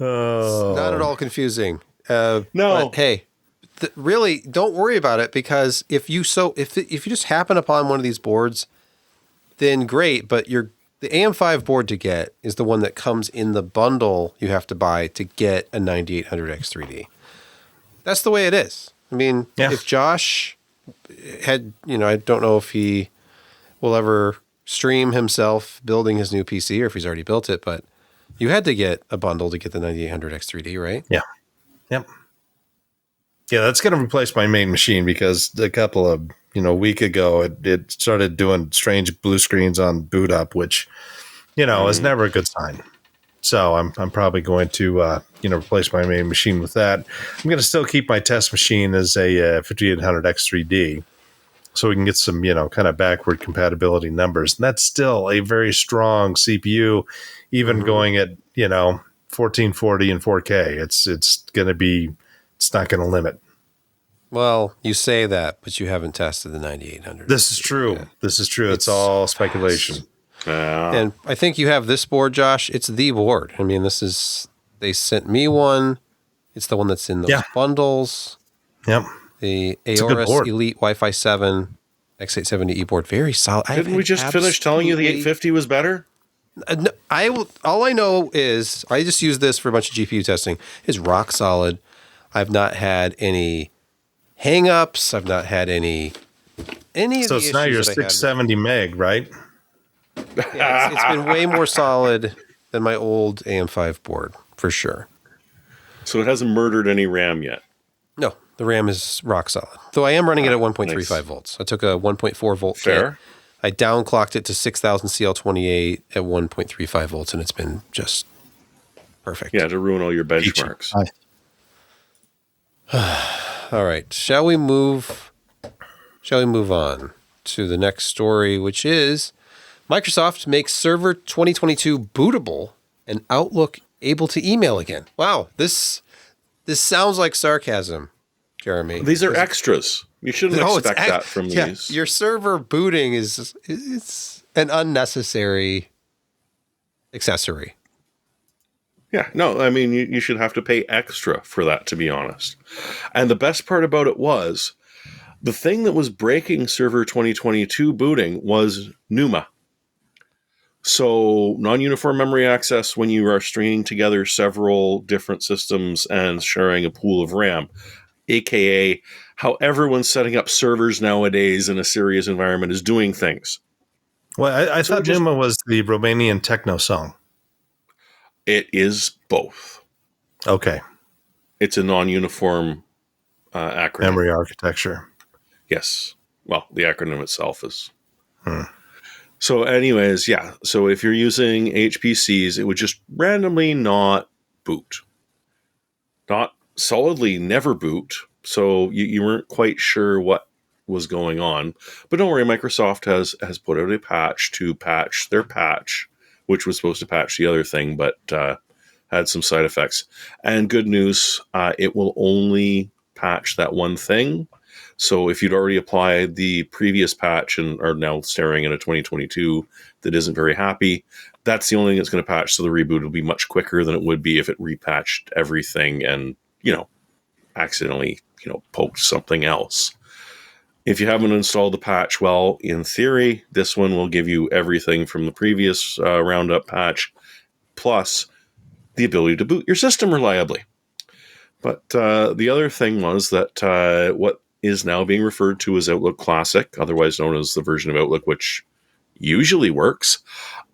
not at all confusing. No. But hey, really don't worry about it, because if you just happen upon one of these boards, then great. But the AM5 board to get is the one that comes in the bundle you have to buy to get a 9800X3D. That's the way it is. I mean, if Josh had, I don't know if he will ever stream himself building his new PC or if he's already built it, but you had to get a bundle to get the 9800X3D, right? Yeah. Yep. Yeah, that's going to replace my main machine, because a couple of, week ago, it started doing strange blue screens on boot up, which is never a good sign. So I'm probably going to replace my main machine with that. I'm going to still keep my test machine as a 5800X3D, so we can get some kind of backward compatibility numbers. And that's still a very strong CPU, even going at 1440 and 4K. It's not going to limit. Well, you say that, but you haven't tested the 9800. This is true. yet. This is true. It's all speculation. And I think you have this board, Josh. It's the board. I mean, they sent me one. It's the one that's in those bundles. Yep. The Aorus Elite Wi-Fi 7 X870E board. Very solid. Didn't we just finish telling you the 850 was better? All I know is I just use this for a bunch of GPU testing. It's rock solid. I've not had any hang-ups. I've not had any of the So it's not your 670 meg, right? Yeah, it's been way more solid than my old AM5 board, for sure. So it hasn't murdered any RAM yet? No, the RAM is rock solid. Though I am running it at 1.35 volts. I took a 1.4 volt kit. I downclocked it to 6000 CL28 at 1.35 volts, and it's been just perfect. Yeah, to ruin all your benchmarks. All right. Shall we move on to the next story, which is Microsoft makes Server 2022 bootable and Outlook able to email again. Wow, this sounds like sarcasm, Jeremy. These are extras. You shouldn't expect that from these. Your server booting it's an unnecessary accessory. Yeah, no, I mean, you should have to pay extra for that, to be honest. And the best part about it was, the thing that was breaking Server 2022 booting was NUMA. So non-uniform memory access when you are stringing together several different systems and sharing a pool of RAM, aka how everyone's setting up servers nowadays in a serious environment is doing things. Well, I thought NUMA was the Romanian techno song. It is both. Okay. It's a non-uniform acronym. Memory architecture. Yes. Well, the acronym itself is... So anyways, yeah. So if you're using HPCs, it would just randomly not boot. Not solidly never boot. So you weren't quite sure what was going on. But don't worry, Microsoft has put out a patch to patch their patch, which was supposed to patch the other thing, but had some side effects. And good news, it will only patch that one thing. So if you'd already applied the previous patch and are now staring at a 2022 that isn't very happy, that's the only thing that's going to patch. So the reboot will be much quicker than it would be if it repatched everything and, accidentally, poked something else. If you haven't installed the patch, well, in theory, this one will give you everything from the previous Roundup patch, plus the ability to boot your system reliably. But the other thing was that what is now being referred to as Outlook Classic, otherwise known as the version of Outlook which usually works,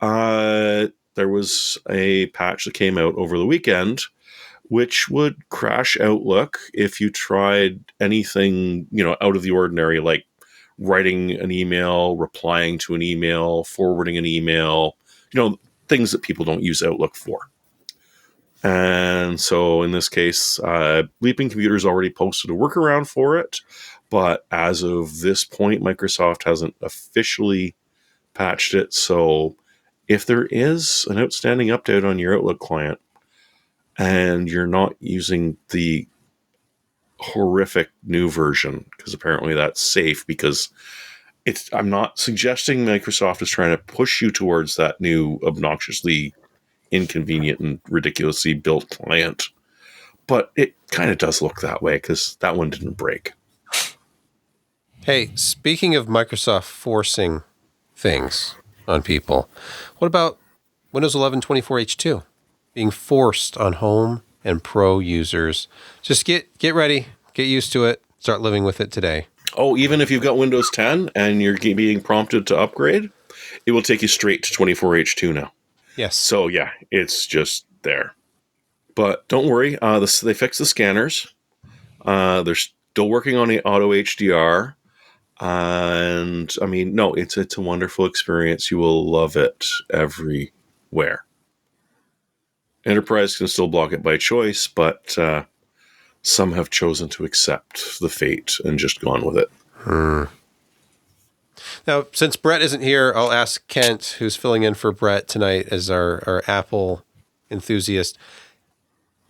there was a patch that came out over the weekend which would crash Outlook if you tried anything, out of the ordinary, like writing an email, replying to an email, forwarding an email, things that people don't use Outlook for. And so in this case, Leaping Computers already posted a workaround for it, but as of this point, Microsoft hasn't officially patched it. So if there is an outstanding update on your Outlook client and you're not using the horrific new version, because apparently that's safe, because I'm not suggesting Microsoft is trying to push you towards that new obnoxiously inconvenient and ridiculously built client, but it kind of does look that way because that one didn't break. Hey, speaking of Microsoft forcing things on people, what about Windows 11 24H2 being forced on home and pro users? Just get ready, get used to it, start living with it today. Oh, even if you've got Windows 10 and you're being prompted to upgrade, it will take you straight to 24H2 now. Yes. So yeah, it's just there. But don't worry, they fixed the scanners. They're still working on the auto HDR. And I mean, no, it's a wonderful experience. You will love it every where. Enterprise can still block it by choice, but some have chosen to accept the fate and just gone with it. Now, since Brett isn't here, I'll ask Kent, who's filling in for Brett tonight as our Apple enthusiast.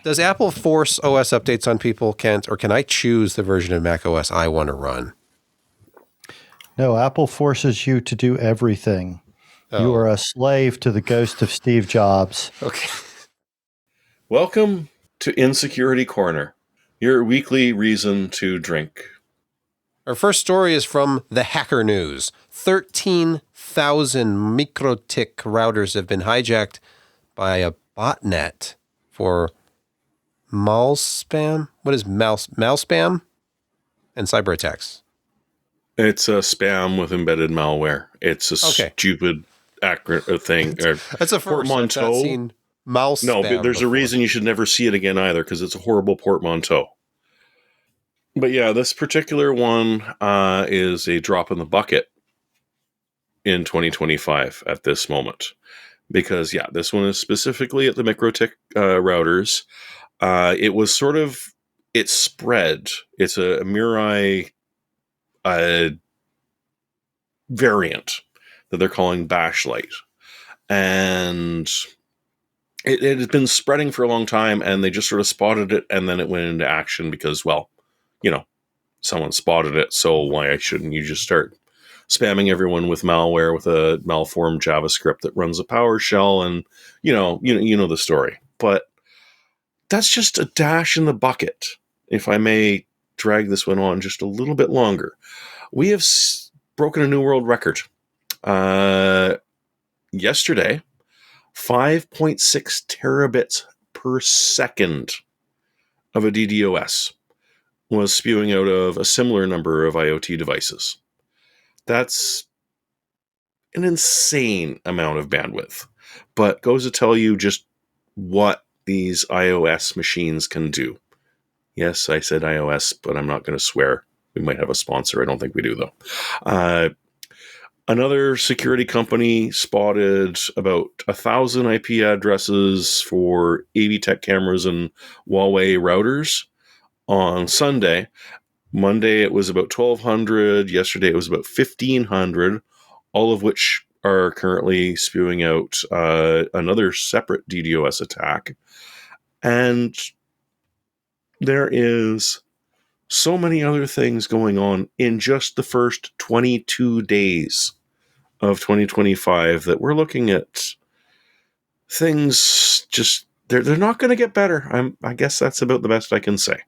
Does Apple force OS updates on people, Kent, or can I choose the version of Mac OS I want to run? No, Apple forces you to do everything. Oh. You are a slave to the ghost of Steve Jobs. Okay. Welcome to Insecurity Corner, your weekly reason to drink. Our first story is from the Hacker News. 13,000 MikroTik routers have been hijacked by a botnet for malspam. What is malspam? And cyber attacks. It's a spam with embedded malware. It's a stupid thing. That's a first. I've not seen mouse No, spam but there's before. a reason you should never see it again either, because it's a horrible portmanteau. But yeah, this particular one is a drop in the bucket in 2025 at this moment. Because, yeah, this one is specifically at the MikroTik routers. It was sort of, it spread. It's a Mirai variant that they're calling Bashlight. And it had been spreading for a long time, and they just sort of spotted it, and then it went into action because, well, you know, someone spotted it, so why shouldn't you just start spamming everyone with malware with a malformed JavaScript that runs a PowerShell, and you know the story. But that's just a dash in the bucket, if I may drag this one on just a little bit longer. We have broken a new world record. Yesterday, 5.6 terabits per second of a DDoS was spewing out of a similar number of IoT devices. That's an insane amount of bandwidth, but goes to tell you just what these iOS machines can do. Yes, I said iOS, but I'm not going to swear. We might have a sponsor. I don't think we do, though. Another security company spotted about 1,000 IP addresses for AV-Tech cameras and Huawei routers on Sunday. Monday, it was about 1,200. Yesterday, it was about 1,500, all of which are currently spewing out another separate DDoS attack. And there is so many other things going on in just the first 22 days of 2025 that we're looking at things just, they're not going to get better. I guess that's about the best I can say.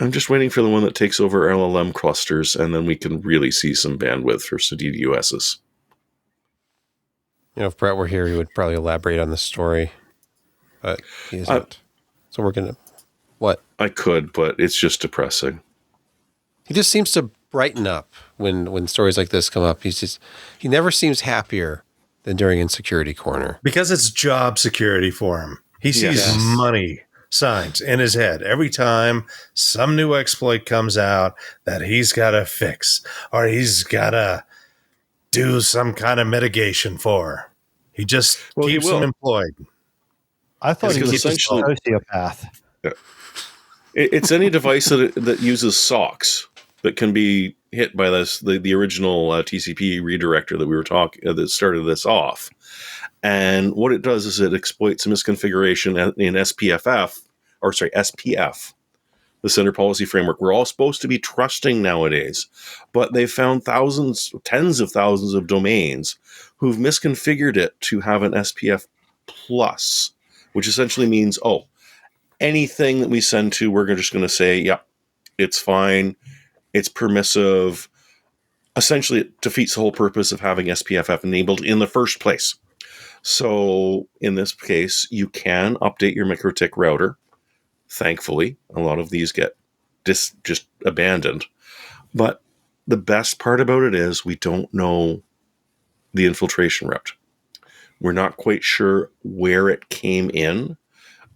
I'm just waiting for the one that takes over LLM clusters, and then we can really see some bandwidth for some DDoSs. You know, if Brett were here, he would probably elaborate on the story, but he isn't. So we're going to... What? I could, but it's just depressing. He just seems to brighten up when stories like this come up. He never seems happier than during Insecurity Corner. Because it's job security for him. He sees money signs in his head every time some new exploit comes out that he's got to fix or he's got to do some kind of mitigation for. He just keeps him employed. I thought he was essentially a sociopath. Yeah. It's any device that uses socks that can be hit by the original TCP redirector that we were talking that started this off. And what it does is it exploits a misconfiguration in SPF, the Center Policy Framework. We're all supposed to be trusting nowadays, but they've found tens of thousands of domains who've misconfigured it to have an SPF plus, which essentially means, anything that we send to, we're just going to say, yeah, it's fine, it's permissive. Essentially, it defeats the whole purpose of having SPFF enabled in the first place. So in this case, you can update your MikroTik router. Thankfully, a lot of these get just abandoned. But the best part about it is we don't know the infiltration route. We're not quite sure where it came in.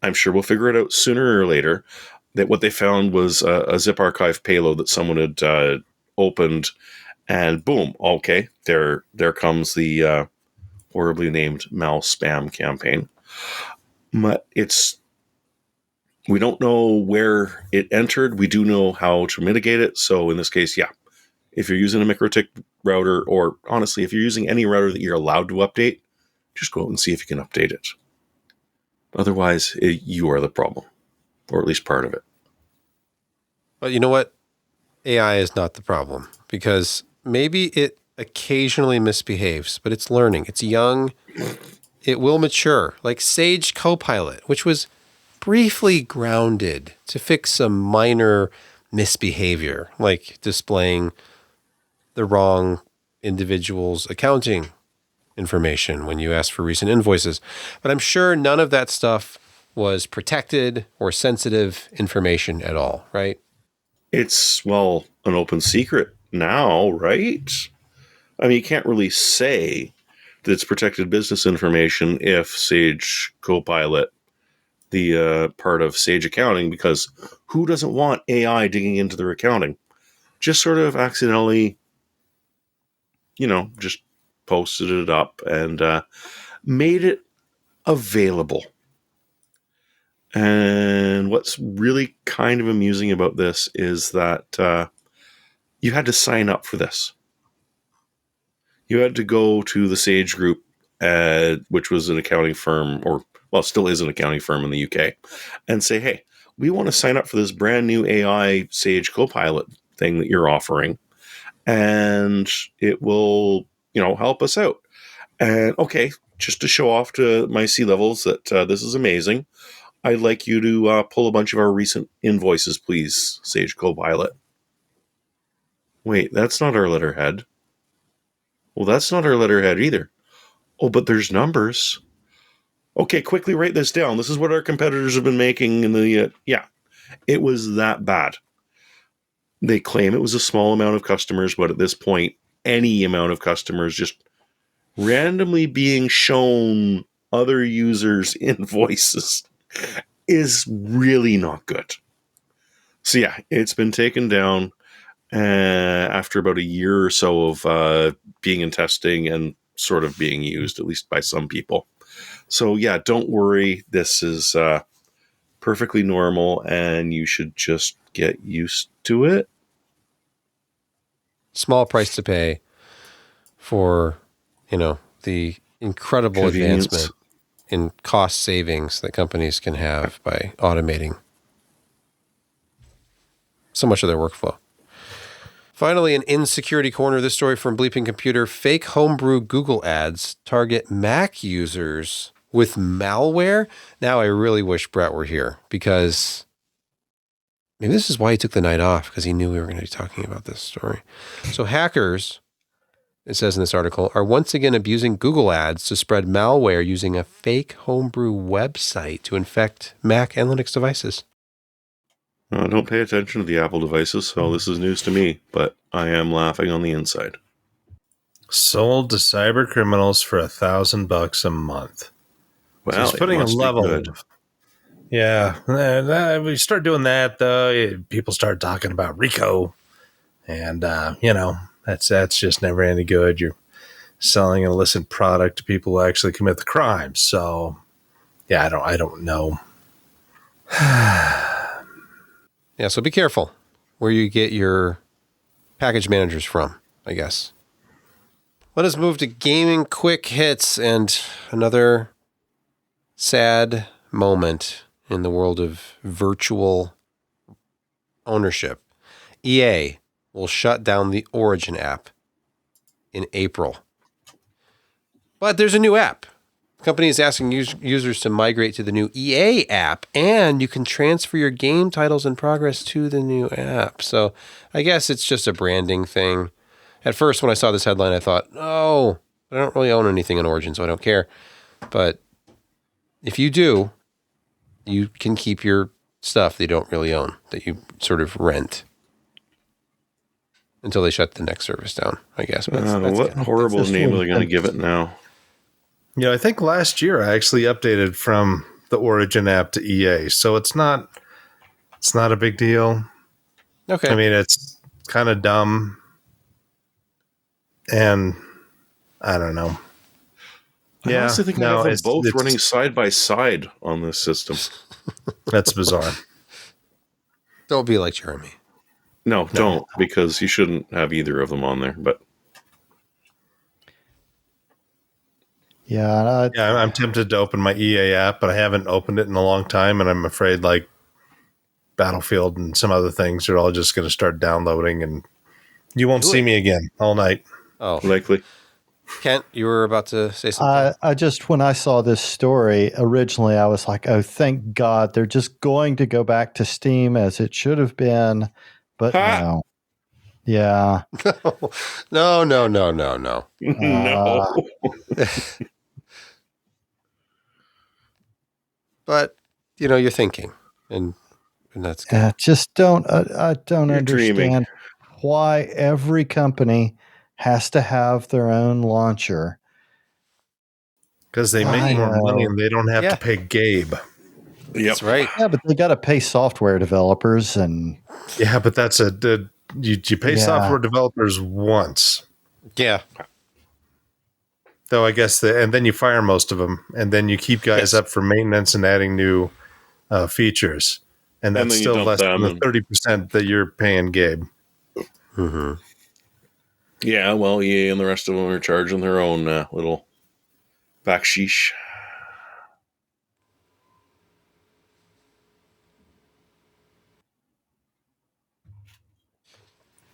I'm sure we'll figure it out sooner or later. That what they found was a zip archive payload that someone had opened, and boom, okay, there comes the horribly named mouse spam campaign. But we don't know where it entered. We do know how to mitigate it. So in this case, yeah, if you're using a MikroTik router, or honestly, if you're using any router that you're allowed to update, just go out and see if you can update it. Otherwise, you are the problem, or at least part of it. But you know what? AI is not the problem, because maybe it occasionally misbehaves, but it's learning. It's young. It will mature, like Sage Copilot, which was briefly grounded to fix some minor misbehavior, like displaying the wrong individual's accounting information when you ask for recent invoices. But I'm sure none of that stuff was protected or sensitive information at all, right? It's, well, an open secret now, right? I mean, you can't really say that it's protected business information if Sage Copilot, the part of Sage Accounting, because who doesn't want AI digging into their accounting? Just sort of accidentally, just posted it up and made it available. And what's really kind of amusing about this is that you had to sign up for this. You had to go to the Sage Group, which was an accounting firm, still is an accounting firm in the UK, and say, hey, we want to sign up for this brand new AI Sage Copilot thing that you're offering, and it will, help us out. And okay, just to show off to my C-levels that this is amazing, I'd like you to pull a bunch of our recent invoices, please, Sage Copilot. Wait, that's not our letterhead. Well, that's not our letterhead either. Oh, but there's numbers. Okay, quickly write this down. This is what our competitors have been making in the... yeah, it was that bad. They claim it was a small amount of customers, but at this point, any amount of customers just randomly being shown other users' invoices is really not good. So yeah, it's been taken down after about a year or so of being in testing and sort of being used, at least by some people. So yeah, don't worry. This is perfectly normal, and you should just get used to it. Small price to pay for, the incredible advancement in cost savings that companies can have by automating so much of their workflow. Finally, an insecurity corner. This story from Bleeping Computer. Fake homebrew Google ads target Mac users with malware. Now, I really wish Brett were here, because maybe this is why he took the night off, because he knew we were going to be talking about this story. So hackers, it says in this article, are once again abusing Google ads to spread malware using a fake homebrew website to infect Mac and Linux devices. Don't pay attention to the Apple devices, so this is news to me, but I am laughing on the inside. Sold to cyber criminals for $1,000 a month. Well, so it's putting a level. Good. Yeah, we start doing that, though. People start talking about RICO, and that's just never any good. You're selling an illicit product to people who actually commit the crime. So, yeah, I don't know. Yeah, so be careful where you get your package managers from, I guess. Let us move to gaming quick hits and another sad moment in the world of virtual ownership. EA will shut down the Origin app in April. But there's a new app. The company is asking users to migrate to the new EA app, and you can transfer your game titles in progress to the new app. So I guess it's just a branding thing. At first, when I saw this headline, I thought, oh, I don't really own anything on Origin, so I don't care. But if you do, you can keep your stuff that you don't really own, that you sort of rent, until they shut the next service down, I guess. But what horrible name are they going to give it now? I think last year I actually updated from the Origin app to EA, so it's not a big deal. Okay. I mean, it's kind of dumb, and I don't know. I honestly think I have them both it's running side by side on this system. That's bizarre. Don't be like Jeremy. No, don't, because you shouldn't have either of them on there. But Yeah, Yeah, I'm tempted to open my EA app, but I haven't opened it in a long time, and I'm afraid like Battlefield and some other things are all just going to start downloading, and you won't see me again all night. Oh, likely. Kent, you were about to say something. I just, when I saw this story originally, I was like, oh, thank God they're just going to go back to Steam as it should have been. But Ha! no. Yeah. No. No. But you're thinking, and that's good. I just don't, I don't You're understand dreaming. why every company has to have their own launcher. Because they make I more know. money and they don't have Yeah. to pay Gabe. Yep. That's right. Yeah, but they got to pay software developers and Yeah, but that's you pay Yeah. software developers once. Yeah. Though I guess and then you fire most of them, and then you keep guys Yes. up for maintenance and adding new features, and And that's then you still dump less than them the and- 30% that you're paying Gabe. Mm-hmm. Yeah, well, EA and the rest of them are charging their own little backsheesh.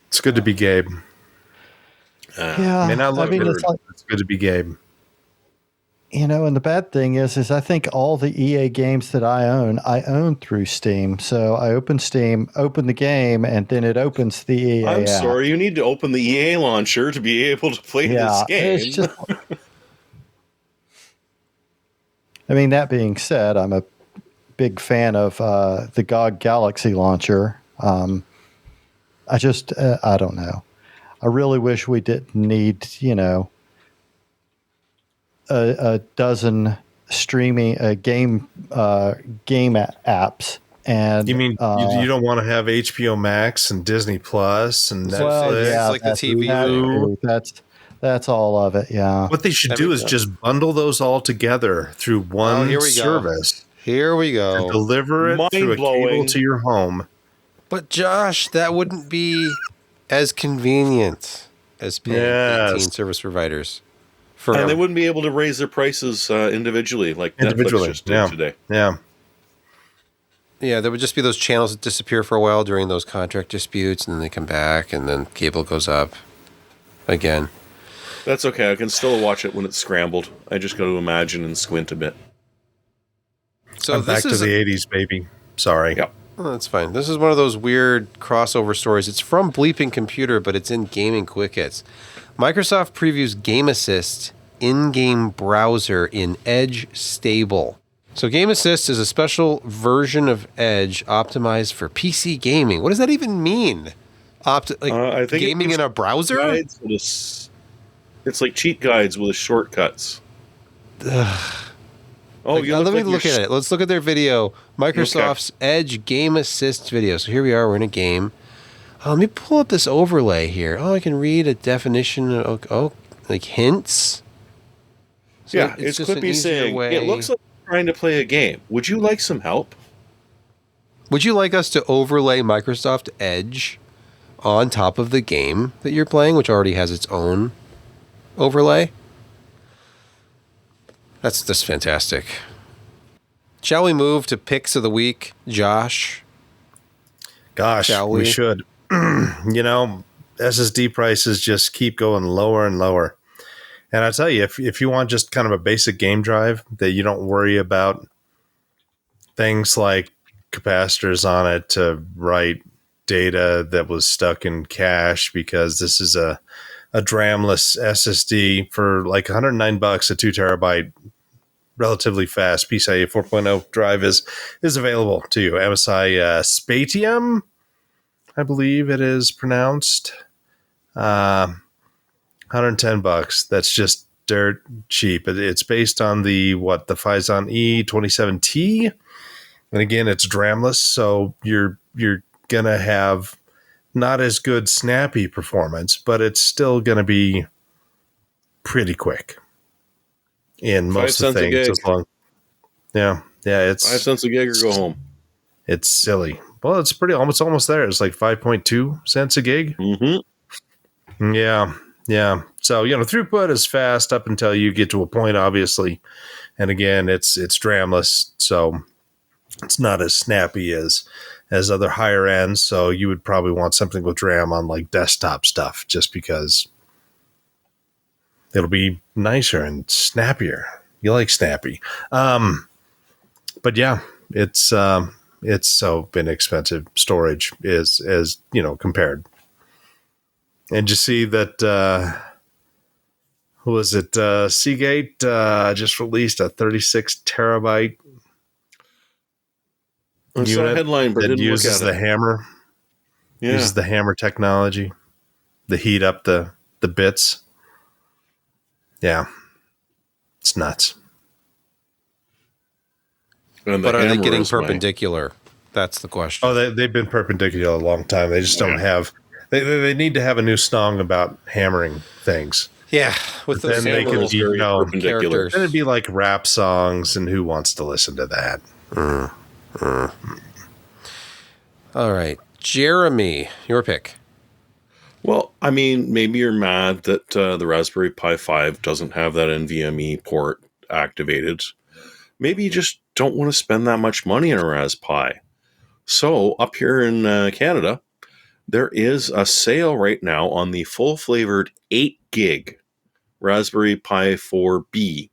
It's good to be Gabe. yeah, May not look it's good. like, It's good to be Gabe. and the bad thing is I think all the EA games that I own through Steam. So I open Steam, open the game, and then it opens the EA I'm app. sorry, you need to open the EA launcher to be able to play this game. It's just, that being said, I'm a big fan of the GOG Galaxy launcher. I just, I don't know. I really wish we didn't need, a dozen streaming game apps. And You mean you don't want to have HBO Max and Disney Plus and Netflix? Well, yeah. yeah, It's like the that's, TV that thing. too. That's all of it. Yeah. What they should There do we is go. just bundle those all together through one here we go. service Here we and go. deliver it through a Mind-blowing. cable to your home. But Josh, that wouldn't be as convenient as paying Yes. 18 service providers. For And they wouldn't be able to raise their prices individually like Individually, Netflix just did yeah. today. Yeah. Yeah, there would just be those channels that disappear for a while during those contract disputes, and then they come back, and then cable goes up again. That's okay. I can still watch it when it's scrambled. I just got to imagine and squint a bit. So I'm back to the 80s, baby. Sorry. Yep. Oh, that's fine. This is one of those weird crossover stories. It's from Bleeping Computer, but it's in Gaming Quick Hits. Microsoft previews Game Assist in-game browser in Edge Stable. So Game Assist is a special version of Edge optimized for PC gaming. What does that even mean? I think gaming it's in a browser? guides with it's like cheat guides with shortcuts. Let me look at it. Let's look at their video. Microsoft's Edge Game Assist video. So here we are. We're in a game. Let me pull up this overlay here. Oh, I can read a definition. Like hints. So Yeah, it's just an Clippy easier saying, way. it looks like you're trying to play a game. Would you like some help? Would you like us to overlay Microsoft Edge on top of the game that you're playing, which already has its own overlay? That's just fantastic. Shall we move to picks of the week, Josh? Gosh, Shall we we? should. SSD prices just keep going lower and lower. And I tell you, if you want just kind of a basic game drive that you don't worry about things like capacitors on it to write data that was stuck in cache, because this is a DRAM-less SSD for like $109, a 2 terabyte, relatively fast PCIe 4.0 drive is available to you. MSI Spatium, I believe it is pronounced. $110. That's just dirt cheap. It's based on the Phison E27T, and again, it's DRAMless, so you're gonna have not as good snappy performance, but it's still gonna be pretty quick. in 5 most of the cents a things. gig. As long, yeah, 5 cents a gig or go home. It's silly. Well, it's pretty almost there. It's like 5.2 cents a gig. Mm-hmm. Yeah. So throughput is fast up until you get to a point, obviously, and again, it's DRAMless, so it's not as snappy as other higher ends. So you would probably want something with DRAM on like desktop stuff, just because it'll be nicer and snappier. You like snappy, but yeah, it's so inexpensive. Storage is as compared. And you see that, who was it? Seagate just released a 36 terabyte I saw a unit headline, but that didn't look uses at the it. hammer. Yeah. Uses the hammer technology to heat up the bits. Yeah, it's nuts. And But are they hammer getting is my- perpendicular? That's the question. Oh, they've been perpendicular a long time. They just don't have. They need to have a new song about hammering things. Yeah, with those Then they hammer can is very perpendicular. characters. Then it'd be like rap songs, and who wants to listen to that? All right, Jeremy, your pick. Well, I mean, maybe you're mad that the Raspberry Pi 5 doesn't have that NVMe port activated. Maybe you just don't want to spend that much money on a Ras Pi. So, up here in Canada, there is a sale right now on the full-flavored 8 gig Raspberry Pi 4B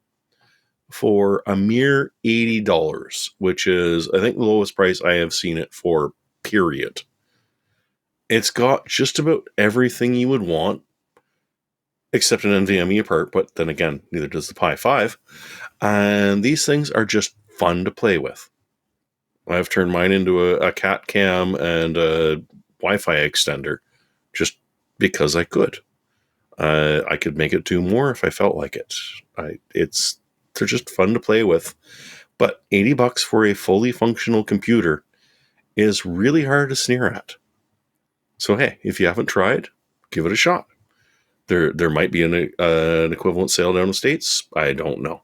for a mere $80, which is, I think, the lowest price I have seen it for, period. It's got just about everything you would want, except an NVMe part, but then again, neither does the Pi 5. And these things are just fun to play with. I've turned mine into a cat cam and a Wi-Fi extender just because I could. I could make it do more if I felt like it. They're just fun to play with. But $80 for a fully functional computer is really hard to sneer at. So hey, if you haven't tried, give it a shot. There might be an equivalent sale down in the States. I don't know.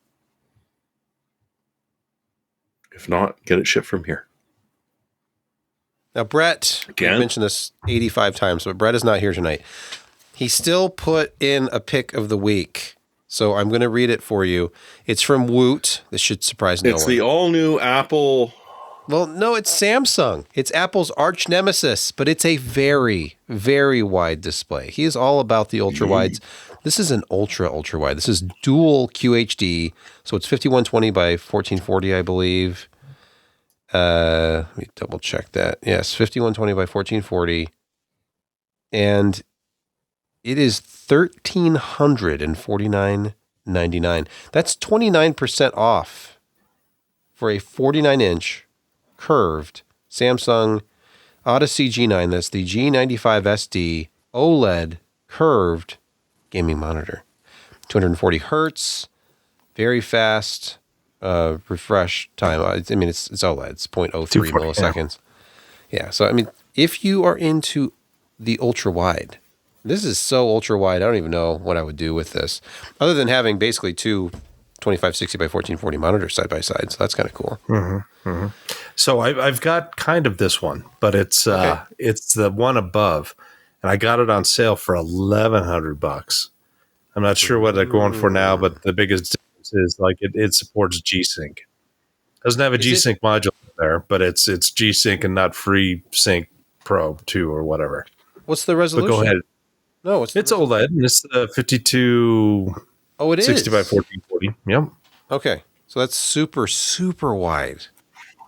If not, get it shipped from here. Now, Brett, I mentioned this 85 times, but Brett is not here tonight. He still put in a pick of the week, so I'm going to read it for you. It's from Woot. This should surprise no one. It's the all-new Apple. Well, no, it's Samsung. It's Apple's arch nemesis, but it's a very, very wide display. He is all about the ultra-wides. This is an ultra-wide. This is dual QHD, so it's 5120 by 1440, I believe. Let me double check that. Yes, 5120 by 1440. And it is $1,349.99. That's 29% off for a 49-inch curved Samsung Odyssey G9. That's the G95 SD OLED curved gaming monitor. 240 hertz, very fast refresh time. I mean, it's OLED. It's 0.03 milliseconds. Yeah. So, I mean, if you are into the ultra wide, this is so ultra wide. I don't even know what I would do with this, other than having basically two 2560 by 1440 monitors side by side. So that's kind of cool. Mm-hmm, mm-hmm. So I've got kind of this one, but it's the one above, and I got it on sale for $1,100. I'm not sure what they're going for now, but the biggest difference is like it supports G-Sync. Doesn't have a G-Sync module there, but it's G-Sync and not FreeSync Pro 2 or whatever. What's the resolution? But go ahead. No, it's OLED, and it's 52. Oh, it is 60 by 1440. Yep. Okay, so that's super, super wide.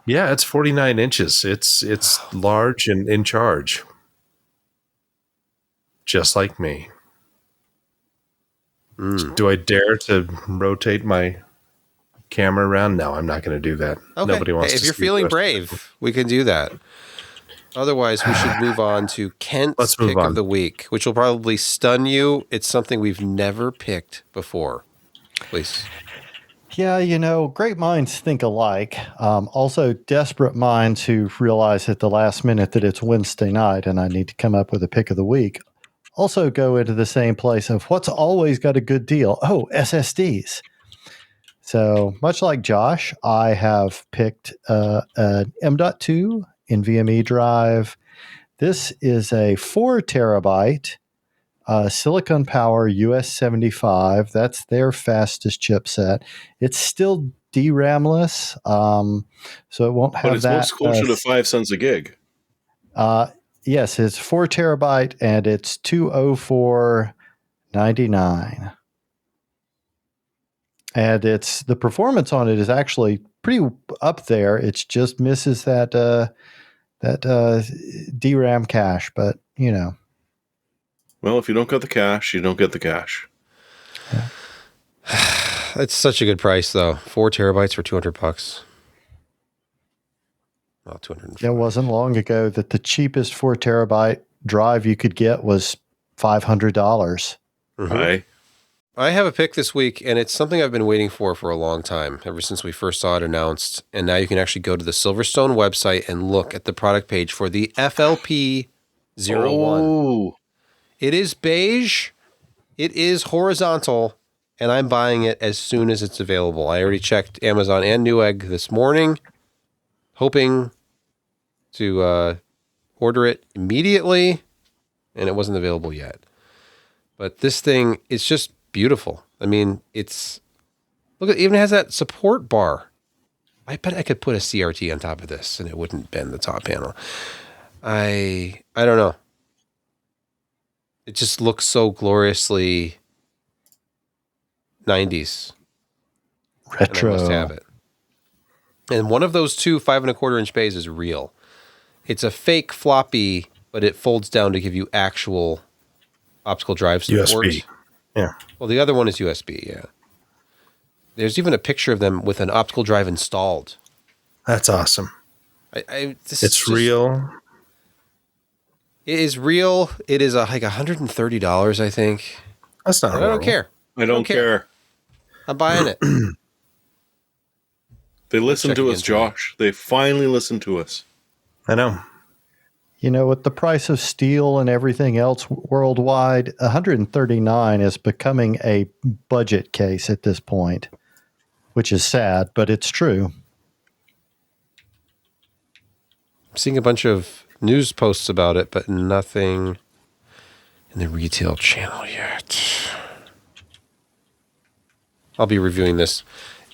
Yeah, it's 49 inches. It's large and in charge, just like me. Do I dare to rotate my camera around? No, I'm not going to do that. Okay. Nobody wants to. If you're feeling brave, we can do that. Otherwise, we should move on to Kent's pick of the week, which will probably stun you. It's something we've never picked before. Please. Yeah, great minds think alike. Also, desperate minds who realize at the last minute that it's Wednesday night and I need to come up with a pick of the week also go into the same place of what's always got a good deal. Oh, SSDs. So much like Josh, I have picked an M.2 NVMe drive. This is a 4 terabyte Silicon Power US 75. That's their fastest chipset. It's still DRAMless, so it won't have But it's that. most closer to 5 cents a gig. Yes, it's 4 terabyte and it's $204.99. And it's the performance on it is actually pretty up there. It just misses that DRAM cache, but you know. Well, if you don't get the cache, you don't get the cache. Yeah. It's such a good price, though. 4 terabytes for $200. Well, 200. It wasn't long ago that the cheapest 4 terabyte drive you could get was $500. Mm-hmm. I have a pick this week, and it's something I've been waiting for a long time, ever since we first saw it announced. And now you can actually go to the Silverstone website and look at the product page for the FLP-01. Oh. It is beige, it is horizontal, and I'm buying it as soon as it's available. I already checked Amazon and Newegg this morning, hoping to order it immediately, and it wasn't available yet. But this thing, it's just beautiful. I mean, look, it even has that support bar. I bet I could put a CRT on top of this and it wouldn't bend the top panel. I don't know. It just looks so gloriously 90s. Retro. And I must have it. And one of those two 5.25-inch bays is real. It's a fake floppy, but it folds down to give you actual optical drive support. USB. Yeah. Well, the other one is USB, yeah. There's even a picture of them with an optical drive installed. That's awesome. It's real. It is real. It is like $130, I think. That's not. I don't care. I don't care. I'm buying it. They listened to us, Josh. They finally listened to us. I know. You know, with the price of steel and everything else worldwide, $139 is becoming a budget case at this point, which is sad, but it's true. I'm seeing a bunch of news posts about it, but nothing in the retail channel yet. I'll be reviewing this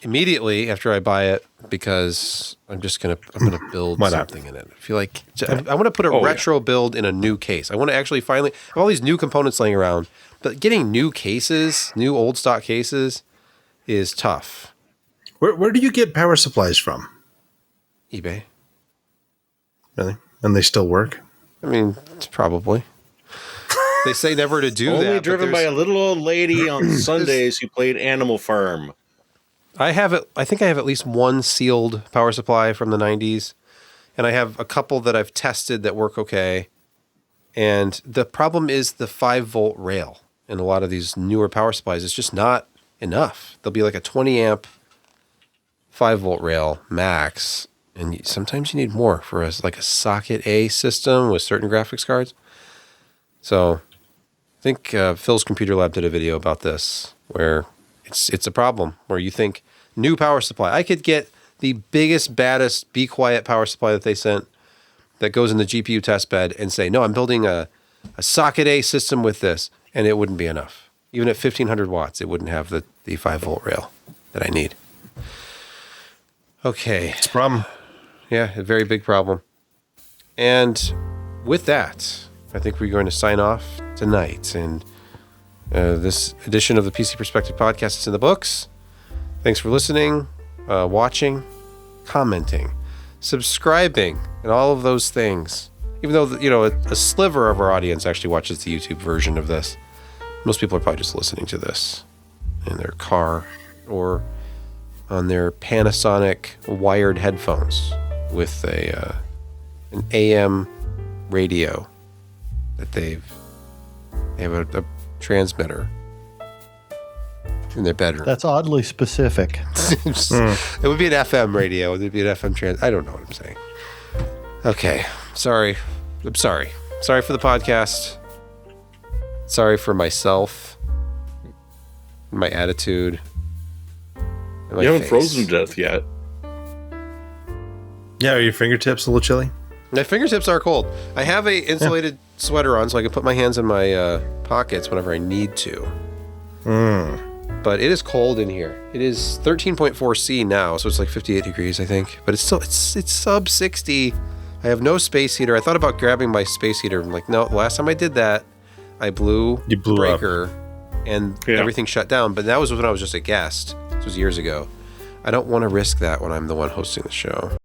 immediately after I buy it because I'm gonna build something in it. I feel like I want to put a retro build in a new case. I want to actually finally have all these new components laying around, but getting new cases, new old stock cases, is tough. Where do you get power supplies from? eBay. Really? And they still work? I mean, probably. They say never to do that. Only driven by a little old lady on Sundays who played Animal Farm. I think I have at least one sealed power supply from the 90s, and I have a couple that I've tested that work okay. And the problem is the 5-volt rail in a lot of these newer power supplies is just not enough. There'll be like a 20 amp 5-volt rail max, and sometimes you need more for like a socket A system with certain graphics cards. So I think Phil's Computer Lab did a video about this where it's a problem where you think new power supply. I could get the biggest, baddest, be quiet power supply that they sent that goes in the GPU test bed and say, no, I'm building a socket A system with this, and it wouldn't be enough. Even at 1500 watts, it wouldn't have the 5-volt rail that I need. Okay. It's a problem. Yeah, a very big problem. And with that, I think we're going to sign off tonight. And this edition of the PC Perspective Podcast is in the books. Thanks for listening, watching, commenting, subscribing, and all of those things. Even though, a sliver of our audience actually watches the YouTube version of this, most people are probably just listening to this in their car or on their Panasonic wired headphones with an AM radio that they have a transmitter in their bedroom. That's oddly specific. It would be an FM radio. It would be an FM I don't know what I'm saying. Okay. Sorry. I'm sorry. Sorry for the podcast. Sorry for myself. My attitude. in my You haven't face. frozen to death yet. Yeah, are your fingertips a little chilly? My fingertips are cold. I have a insulated sweater on, so I can put my hands in my pockets whenever I need to. But it is cold in here. It is 13.4 C now, so it's like 58 degrees, I think. But it's still it's sub 60. I have no space heater. I thought about grabbing my space heater. I'm like, no. The last time I did that, I blew the breaker, and everything shut down. But that was when I was just a guest. This was years ago. I don't want to risk that when I'm the one hosting the show.